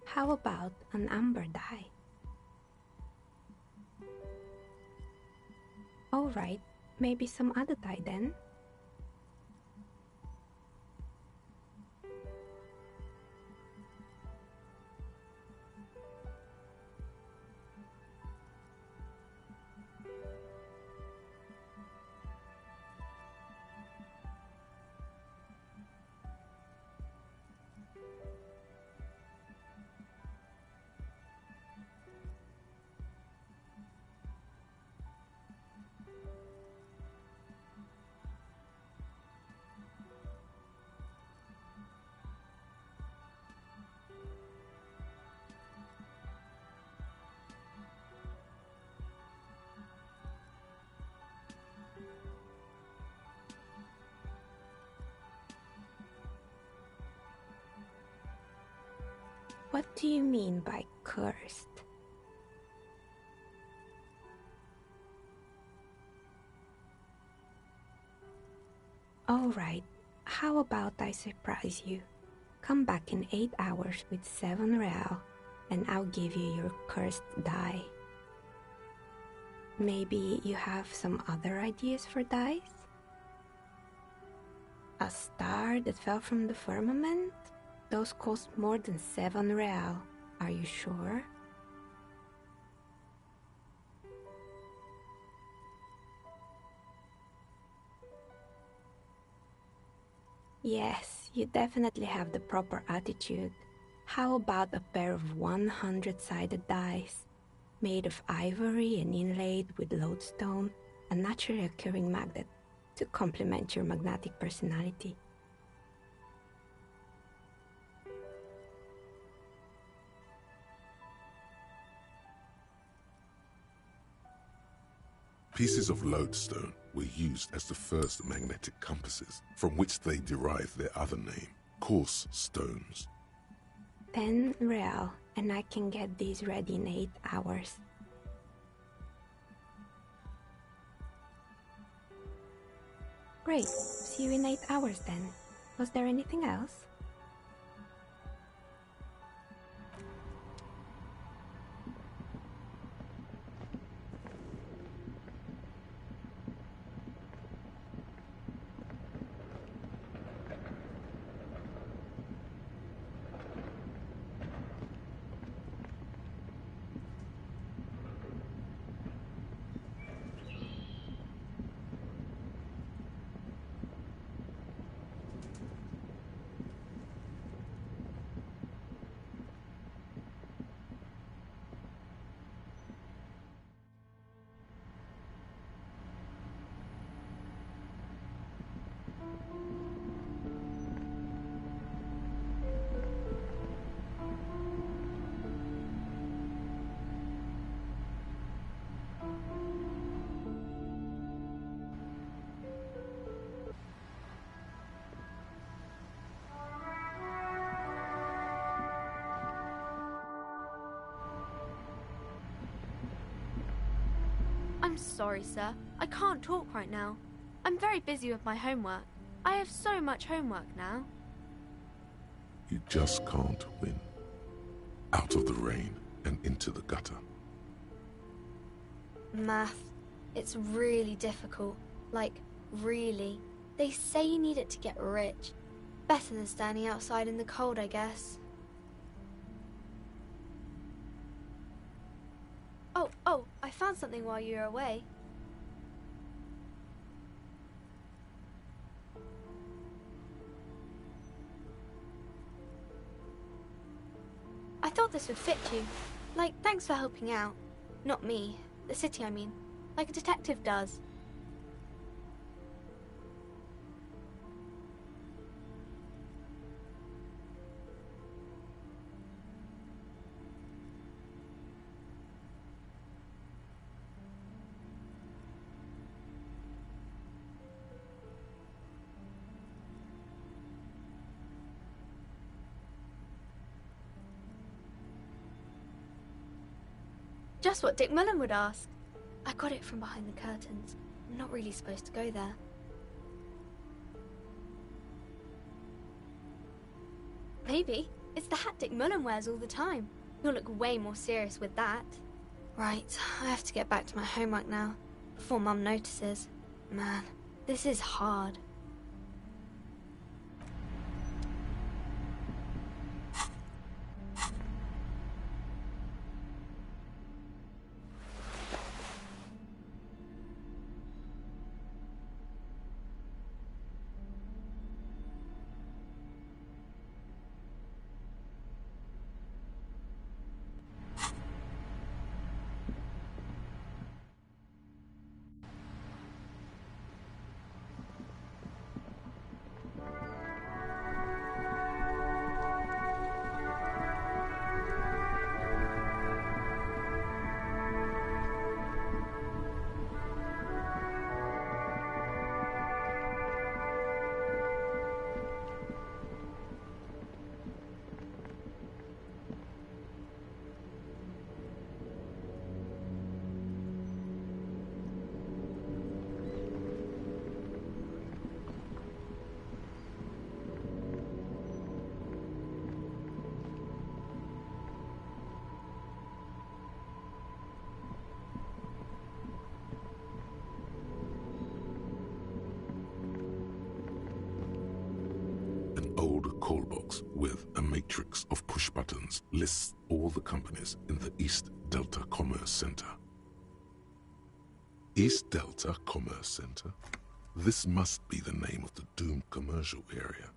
How about an amber dye? Alright, maybe some other dye then? What do you mean by cursed? Alright, how about I surprise you? Come back in 8 hours with 7 real, and I'll give you your cursed dye. Maybe you have some other ideas for dyes? A star that fell from the firmament? Those cost more than 7 real. Are you sure? Yes, you definitely have the proper attitude. How about a pair of 100-sided dice, made of ivory and inlaid with lodestone, a naturally occurring magnet, to complement your magnetic personality? Pieces of lodestone were used as the first magnetic compasses, from which they derived their other name, coarse stones. 10 real, and I can get these ready in 8 hours. Great, see you in 8 hours then. Was there anything else? I'm sorry, sir. I can't talk right now. I'm very busy with my homework. I have so much homework now. You just can't win. Out of the rain and into the gutter. Math. It's really difficult. Like, really. They say you need it to get rich. Better than standing outside in the cold, I guess. Oh, I found something while you were away. I thought this would fit you. Like, thanks for helping out. Not me. The city, I mean. Like a detective does. Just what Dick Mullen would ask. I got it from behind the curtains. I'm not really supposed to go there. Maybe. It's the hat Dick Mullen wears all the time. You'll look way more serious with that. Right, I have to get back to my homework now, before Mum notices. Man, this is hard. Old call box with a matrix of push buttons lists all the companies in the East Delta Commerce Center. East Delta Commerce Center? This must be the name of the doomed commercial area.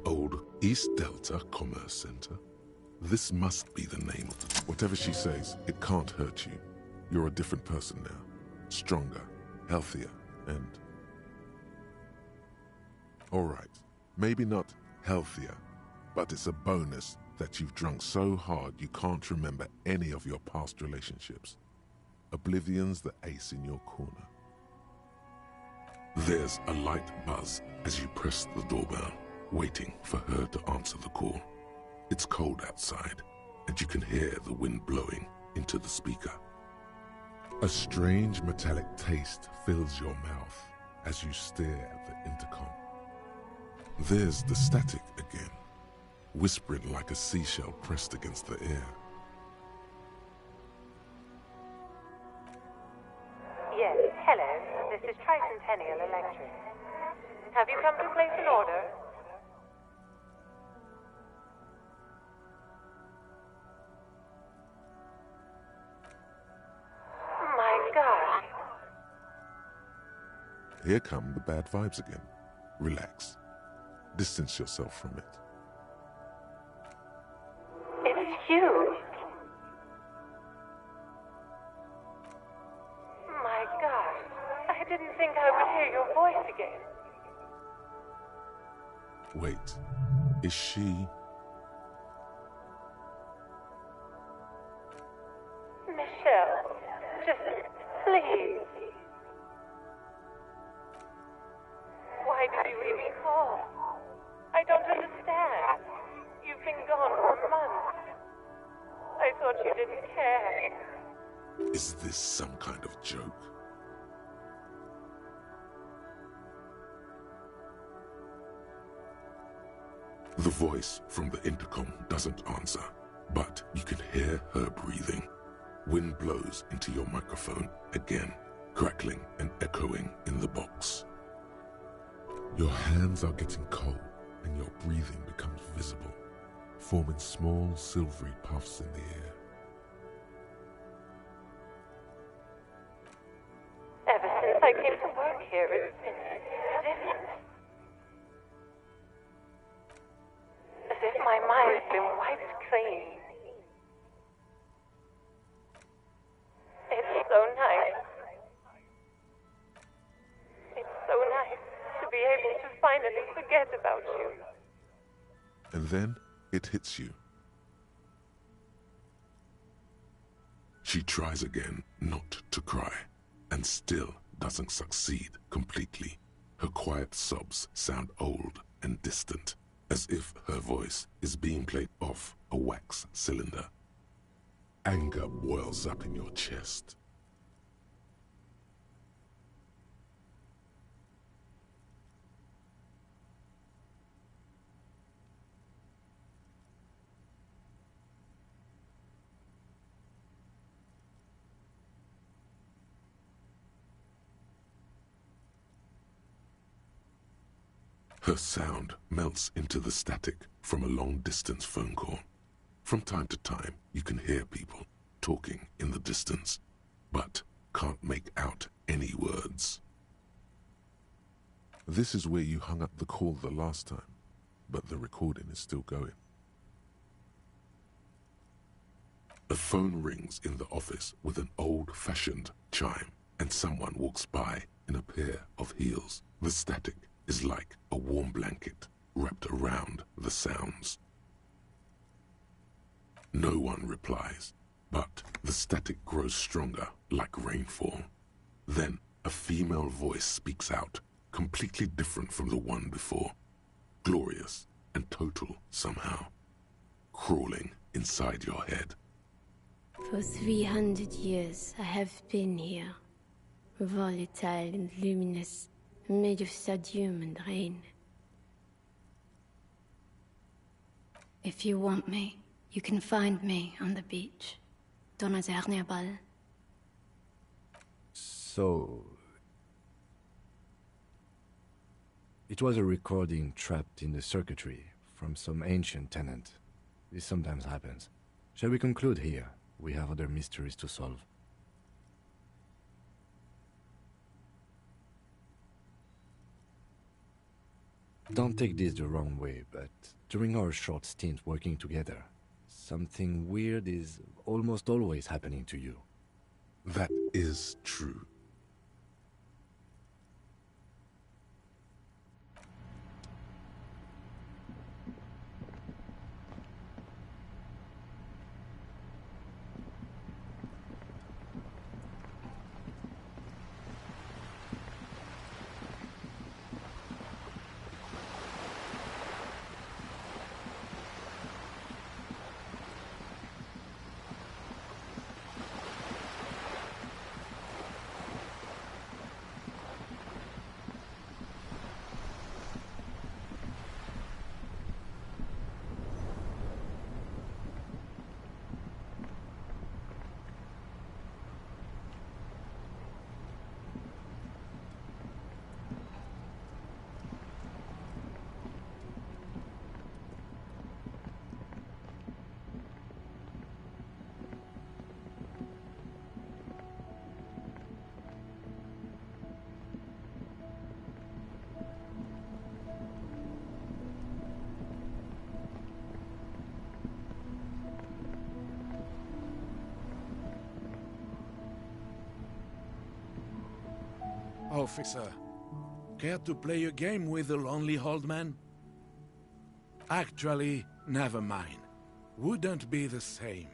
Old East Delta Commerce Center? This must be the name of it. Whatever she says, it can't hurt you. You're a different person now. Stronger, healthier, and... Alright, maybe not healthier, but it's a bonus that you've drunk so hard you can't remember any of your past relationships. Oblivion's the ace in your corner. There's a light buzz as you press the doorbell, waiting for her to answer the call. It's cold outside, and you can hear the wind blowing into the speaker. A strange metallic taste fills your mouth as you stare at the intercom. There's the static again, whispering like a seashell pressed against the air. Yes, hello. This is Tricentennial Electric. Have you come to place an order? My God. Here come the bad vibes again. Relax. Distance yourself from it. It's you. My God. I didn't think I would hear your voice again. Wait, is she... Michelle, just please. Why did you even call? I don't understand. You've been gone for months. I thought you didn't care. Is this some kind of joke? The voice from the intercom doesn't answer, but you can hear her breathing. Wind blows into your microphone again, crackling and echoing in the box. Your hands are getting cold and your breathing becomes visible, forming small silvery puffs in the air. I came to work here, it's as if my mind's been wiped clean. It's so nice. It's so nice to be able to finally forget about you. And then it hits you. She tries again not to cry, and still doesn't succeed completely. Her quiet sobs sound old and distant, as if her voice is being played off a wax cylinder. Anger boils up in your chest. Her sound melts into the static from a long-distance phone call. From time to time, you can hear people talking in the distance, but can't make out any words. This is where you hung up the call the last time, but the recording is still going. A phone rings in the office with an old-fashioned chime, and someone walks by in a pair of heels. The static is like a warm blanket wrapped around the sounds. No one replies, but the static grows stronger like rainfall. Then a female voice speaks out, completely different from the one before. Glorious and total somehow, crawling inside your head. For 300 years I have been here, volatile and luminous, made of sodium and rain. If you want me, you can find me on the beach. Donnersernerball. So... it was a recording trapped in the circuitry from some ancient tenant. This sometimes happens. Shall we conclude here? We have other mysteries to solve. Don't take this the wrong way, but during our short stint working together, something weird is almost always happening to you. That is true. Officer, care to play a game with the lonely old man? Actually, never mind. Wouldn't be the same.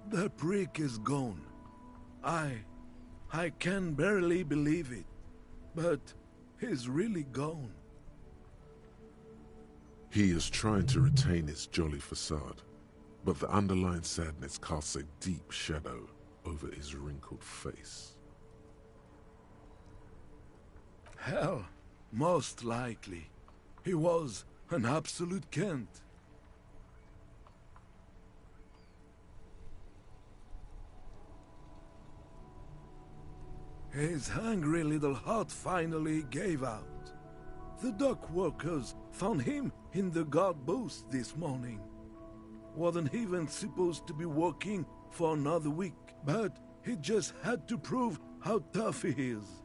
The prick is gone. I can barely believe it, but he's really gone. He is trying to retain his jolly facade, but the underlying sadness casts a deep shadow over his wrinkled face. Hell, most likely. He was an absolute Kent. His hungry little heart finally gave out. The dock workers found him in the guard booth this morning. Wasn't even supposed to be working for another week, but He just had to prove how tough he is.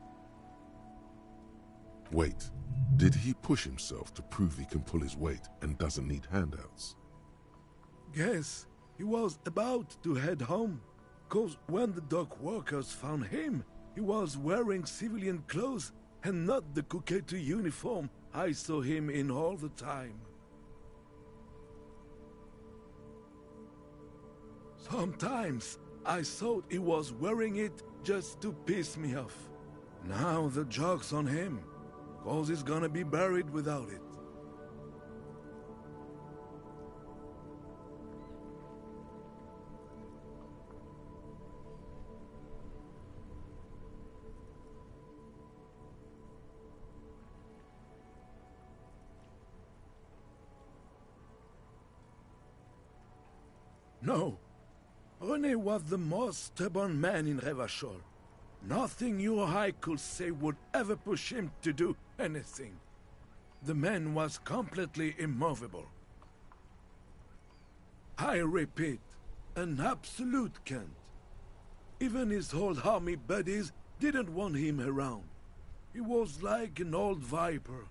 Wait, did he push himself to prove he can pull his weight and doesn't need handouts? Guess he was about to head home, 'cause when the dock workers found him, he was wearing civilian clothes and not the Kuketu uniform I saw him in all the time. Sometimes I thought he was wearing it just to piss me off. Now the joke's on him, 'cause he's gonna be buried without it. No, René was the most stubborn man in Revachol. Nothing you or I could say would ever push him to do anything. The man was completely immovable. I repeat, an absolute cant. Even his old army buddies didn't want him around. He was like an old viper.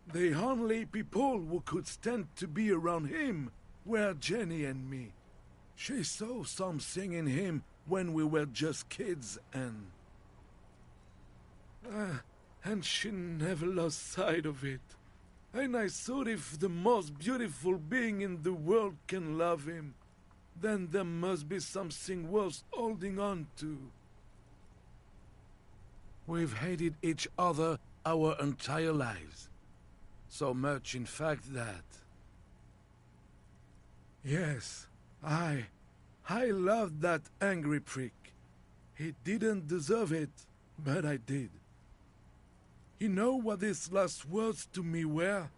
The only people who could stand to be around him were Jenny and me. She saw something in him when we were just kids, and she never lost sight of it. And I thought if the most beautiful being in the world can love him, then there must be something worth holding on to. We've hated each other our entire lives. So much, in fact, that... Yes, I loved that angry prick. He didn't deserve it, but I did. You know what his last words to me were?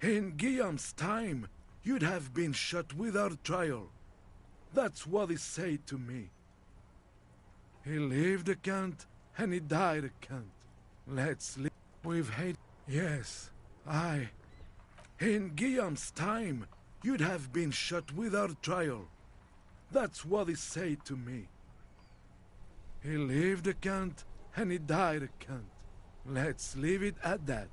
In Guillaume's time, you'd have been shot without trial. That's what he said to me. He lived a cunt, and he died a cunt. Let's live. We've hated... Yes, in Guillaume's time, you'd have been shot without trial. That's what he said to me. He lived a cunt, and he died a cunt. Let's leave it at that.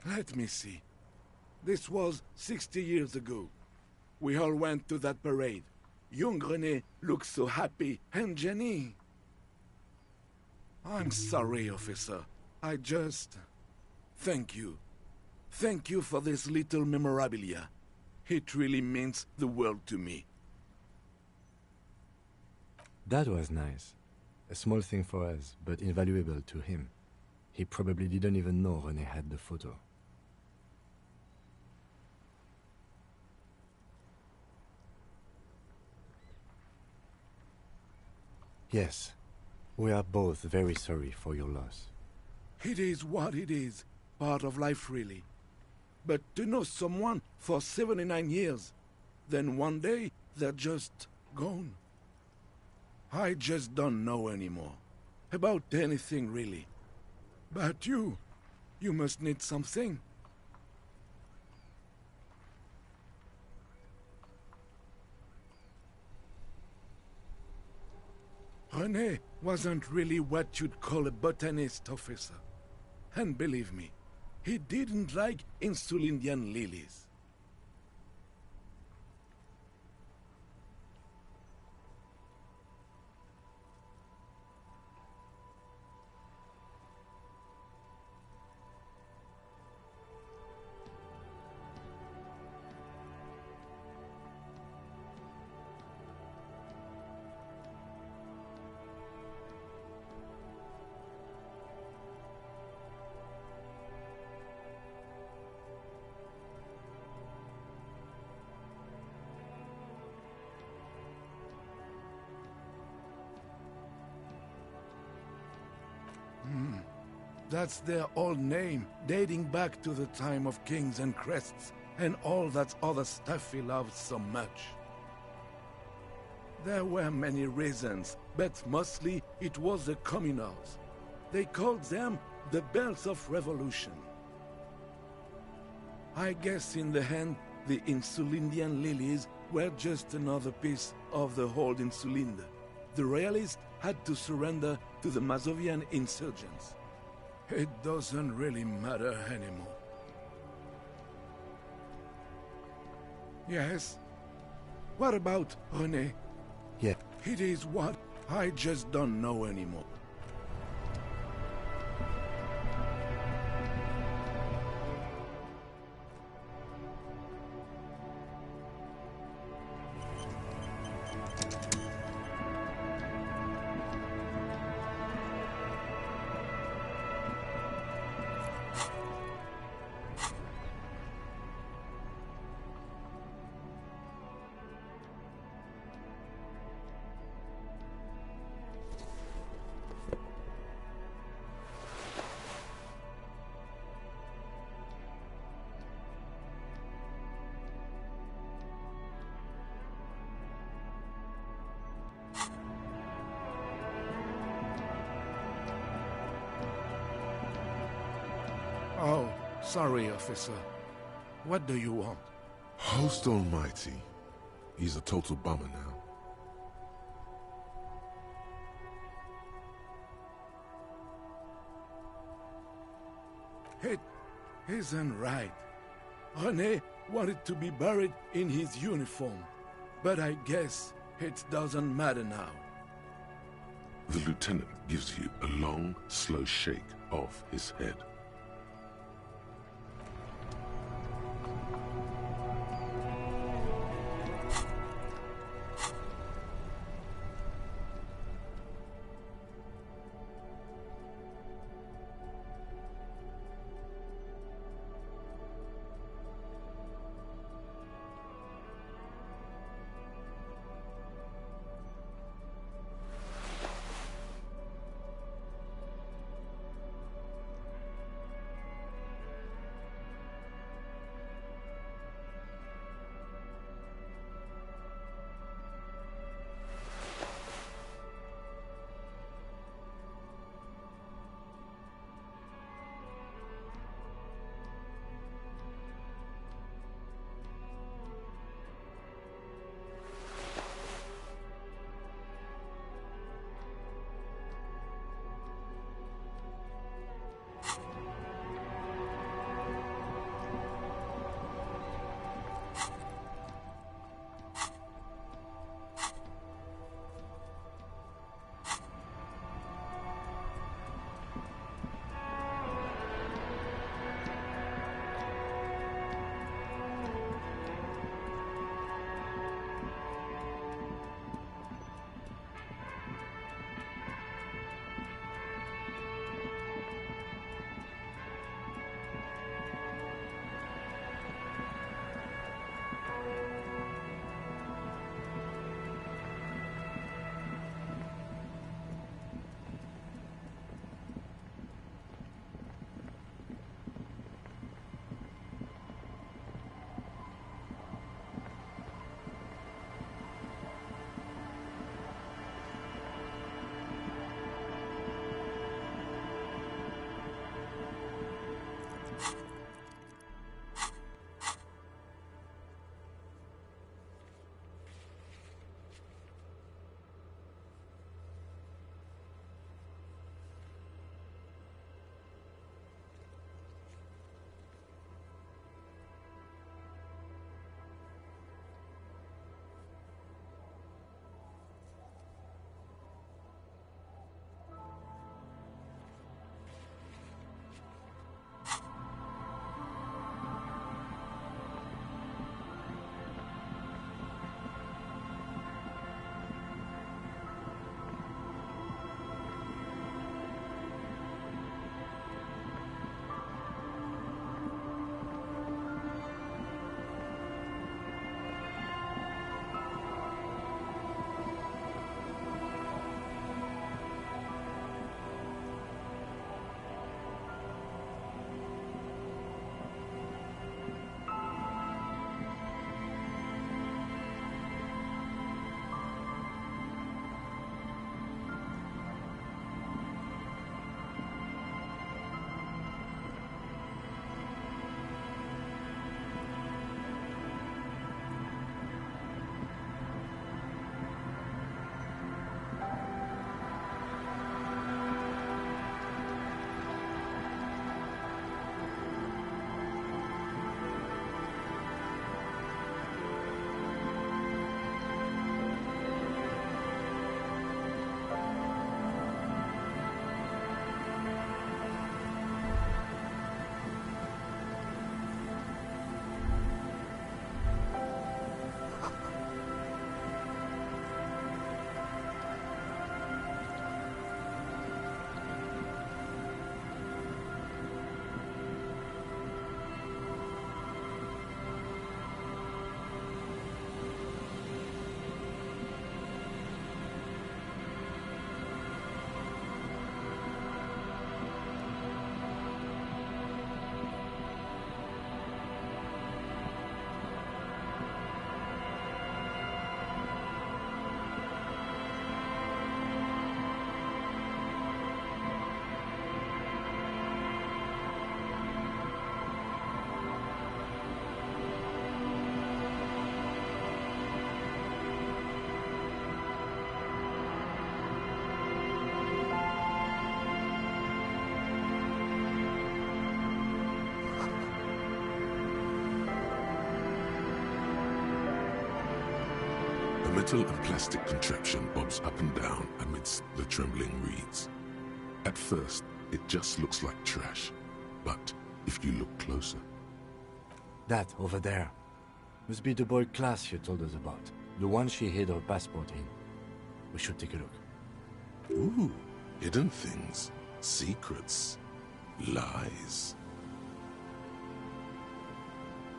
Let me see. This was 60 years ago. We all went to that parade. Young René looked so happy, and Jenny... I'm sorry, officer. I just... Thank you. Thank you for this little memorabilia. It really means the world to me. That was nice. A small thing for us, but invaluable to him. He probably didn't even know René had the photo. Yes, we are both very sorry for your loss. It is what it is. Part of life, really. But to know someone for 79 years, then one day they're just gone. I just don't know anymore. About anything, really. But you must need something. René wasn't really what you'd call a botanist, officer. And believe me, he didn't like Insulindian lilies. That's their old name, dating back to the time of kings and crests, and all that other stuff he loved so much. There were many reasons, but mostly it was the communals. They called them the Belts of Revolution. I guess in the end, the Insulindian lilies were just another piece of the whole Insulinde. The Royalists had to surrender to the Mazovian insurgents. It doesn't really matter anymore. Yes? What about René? Yeah. It is what I just don't know anymore. Oh, sorry, officer. What do you want? Host almighty. He's a total bummer now. It isn't right. René wanted to be buried in his uniform, but I guess it doesn't matter now. The lieutenant gives you a long, slow shake of his head. metal and plastic contraption bobs up and down amidst the trembling reeds. At first, it just looks like trash, but if you look closer... That, over there, must be the boy Klaas you told us about. The one she hid her passport in. We should take a look. Ooh, hidden things, secrets, lies.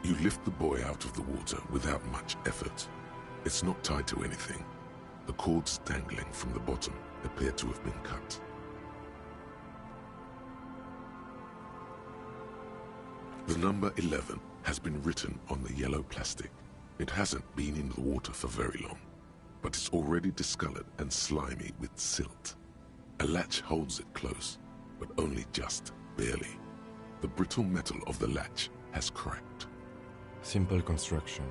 You lift the boy out of the water without much effort. It's not tied to anything. The cords dangling from the bottom appear to have been cut. The number 11 has been written on the yellow plastic. It hasn't been in the water for very long, but it's already discolored and slimy with silt. A latch holds it close, but only just barely. The brittle metal of the latch has cracked. Simple construction.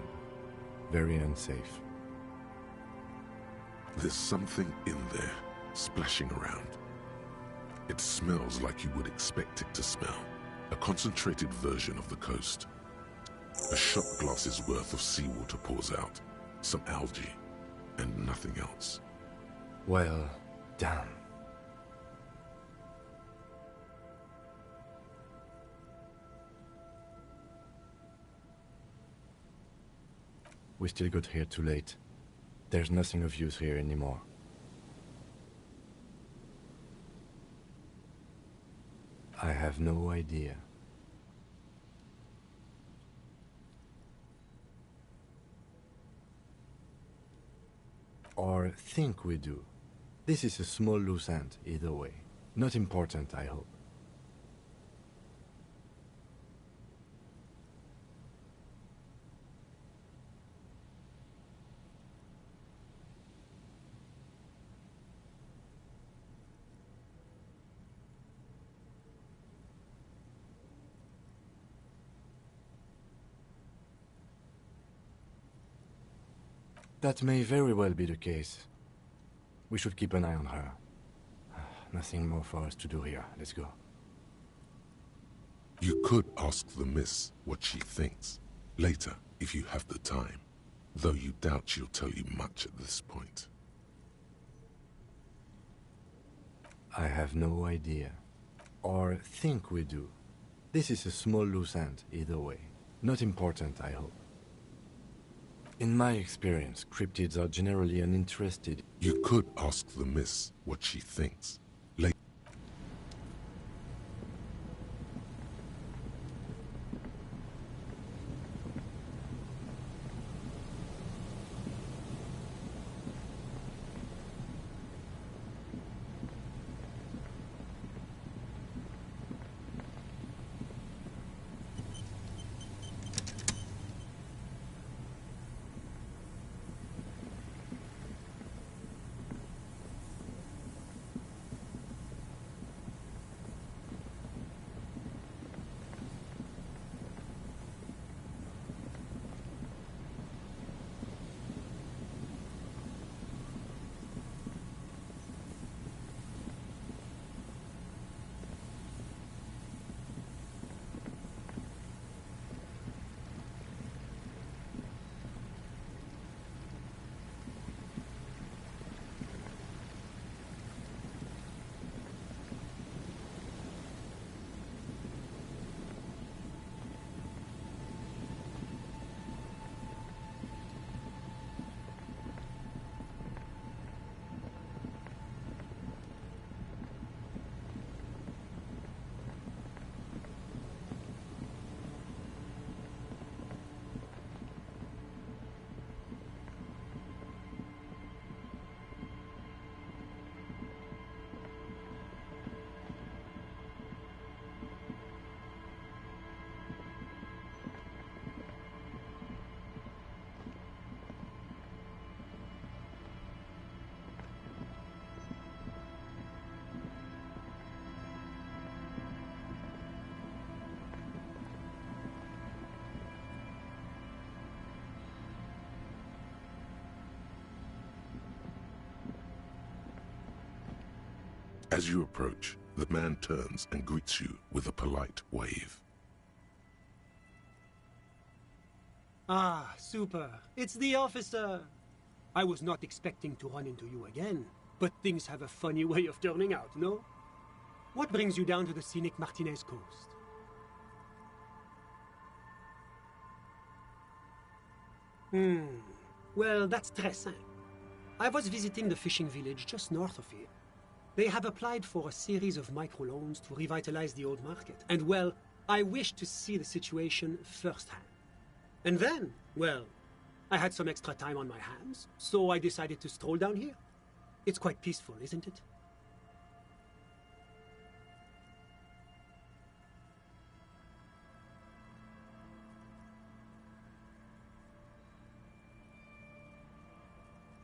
Very unsafe. There's something in there, splashing around. It smells like you would expect it to smell. A concentrated version of the coast. A shot glass's worth of seawater pours out, some algae, and nothing else. Well, damn. We still got here too late. There's nothing of use here anymore. I have no idea. Or think we do. This is a small loose end, either way. Not important, I hope. That may very well be the case. We should keep an eye on her. Nothing more for us to do here. Let's go. You could ask the miss what she thinks, later, if you have the time, though you doubt she'll tell you much at this point. I have no idea. Or think we do. This is a small loose end, either way. Not important, I hope. In my experience, cryptids are generally uninterested. You could ask the miss what she thinks, later. As you approach, the man turns and greets you with a polite wave. Ah, super. It's the officer. I was not expecting to run into you again, but things have a funny way of turning out, no? What brings you down to the scenic Martinez coast? Well, that's très simple. I was visiting the fishing village just north of here. They have applied for a series of microloans to revitalize the old market. And, well, I wished to see the situation firsthand. And then, well, I had some extra time on my hands, so I decided to stroll down here. It's quite peaceful, isn't it?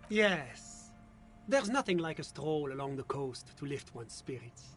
Yes. There's nothing like a stroll along the coast to lift one's spirits.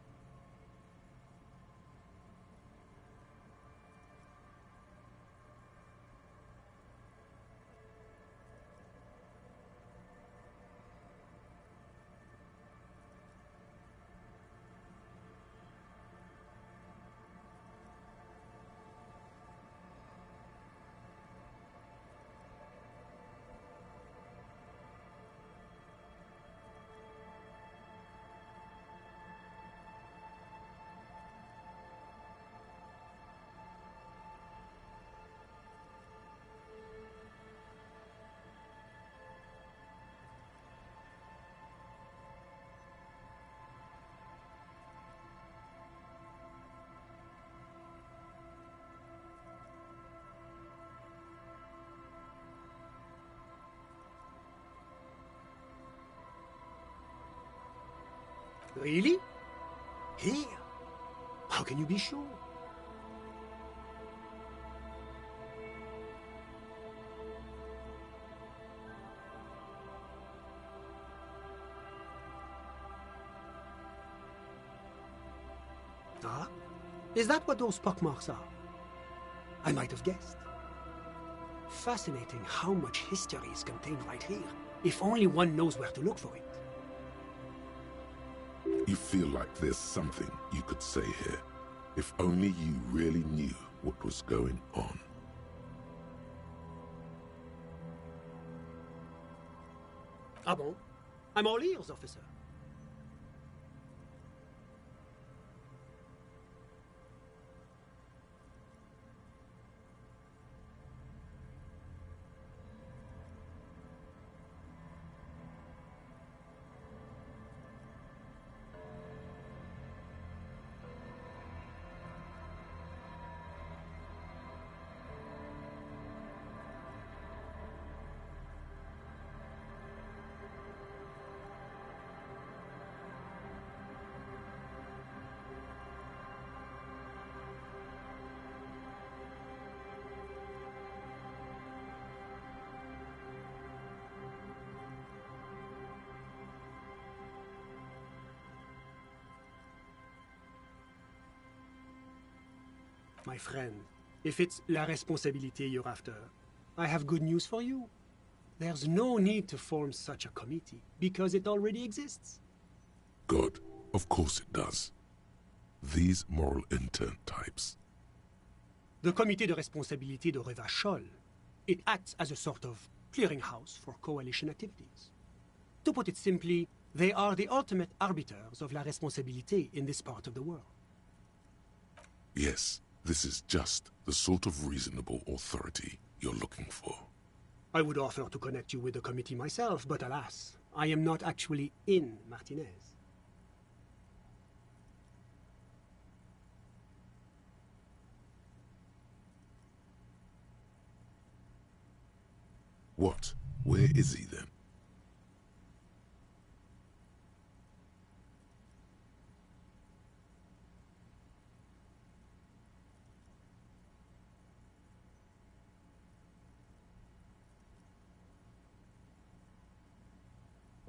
Really? Here? How can you be sure? Ah? Is that what those pockmarks are? I might have guessed. Fascinating how much history is contained right here, if only one knows where to look for it. You feel like there's something you could say here, if only you really knew what was going on. Ah bon? I'm all ears, officer. My friend, if it's la responsabilité you're after, I have good news for you. There's no need to form such a committee, because it already exists. God, of course it does. These moral intern types. The Comité de Responsabilité de Revachol, it acts as a sort of clearinghouse for coalition activities. To put it simply, they are the ultimate arbiters of la responsabilité in this part of the world. Yes, this is just the sort of reasonable authority you're looking for. I would offer to connect you with the committee myself, but alas, I am not actually in Martinez. What? Where is he then?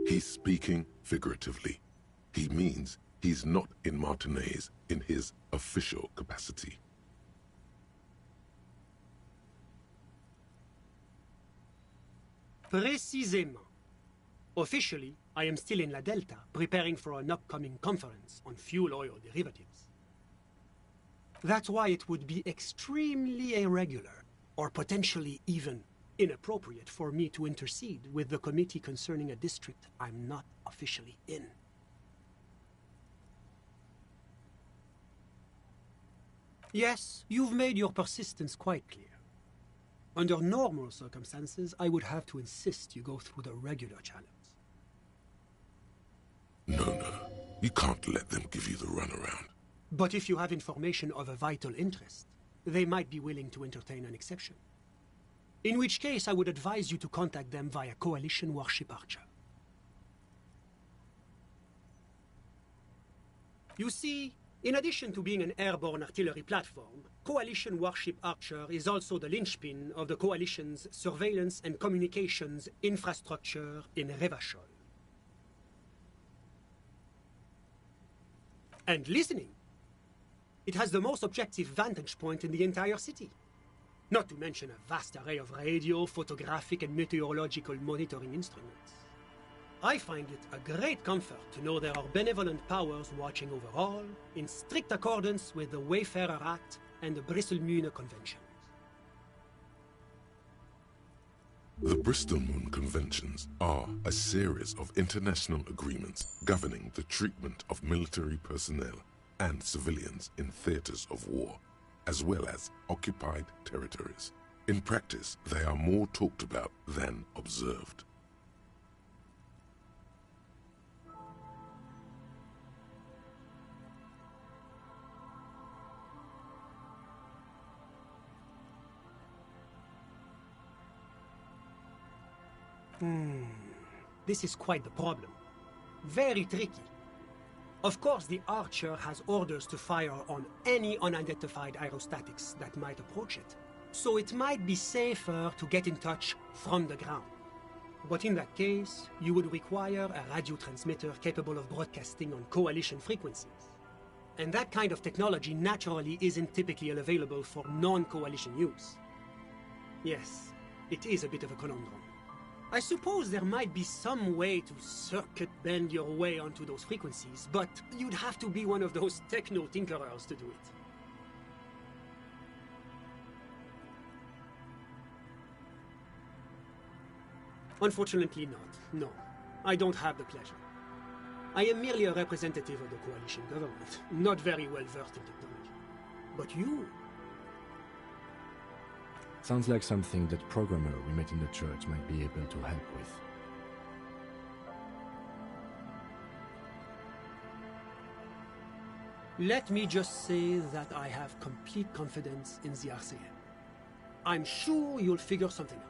He's speaking figuratively. He means he's not in Martinez in his official capacity. Précisément. Officially, I am still in La Delta, preparing for an upcoming conference on fuel oil derivatives. That's why it would be extremely irregular, or potentially even inappropriate for me to intercede with the committee concerning a district I'm not officially in. Yes, you've made your persistence quite clear. Under normal circumstances, I would have to insist you go through the regular channels. No. You can't let them give you the runaround. But if you have information of a vital interest, they might be willing to entertain an exception. In which case, I would advise you to contact them via Coalition Warship Archer. You see, in addition to being an airborne artillery platform, Coalition Warship Archer is also the linchpin of the Coalition's surveillance and communications infrastructure in Revachol. And listening. It has the most objective vantage point in the entire city. Not to mention a vast array of radio, photographic, and meteorological monitoring instruments. I find it a great comfort to know there are benevolent powers watching over all, in strict accordance with the Wayfarer Act and the Bristol-Mune Conventions. The Bristol-Mune Conventions are a series of international agreements governing the treatment of military personnel and civilians in theaters of war, as well as occupied territories. In practice, they are more talked about than observed. This is quite the problem. Very tricky. Of course, the Archer has orders to fire on any unidentified aerostatics that might approach it. So it might be safer to get in touch from the ground. But in that case, you would require a radio transmitter capable of broadcasting on coalition frequencies. And that kind of technology naturally isn't typically available for non-coalition use. Yes, it is a bit of a conundrum. I suppose there might be some way to circuit bend your way onto those frequencies, but you'd have to be one of those techno-tinkerers to do it. Unfortunately not, no. I don't have the pleasure. I am merely a representative of the coalition government, not very well versed in technology. But you... Sounds like something that programmer we met in the church might be able to help with. Let me just say that I have complete confidence in the RCM. I'm sure you'll figure something out.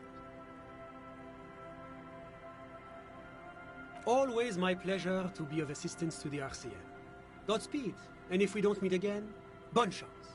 Always my pleasure to be of assistance to the RCM. Godspeed, and if we don't meet again, bonne chance.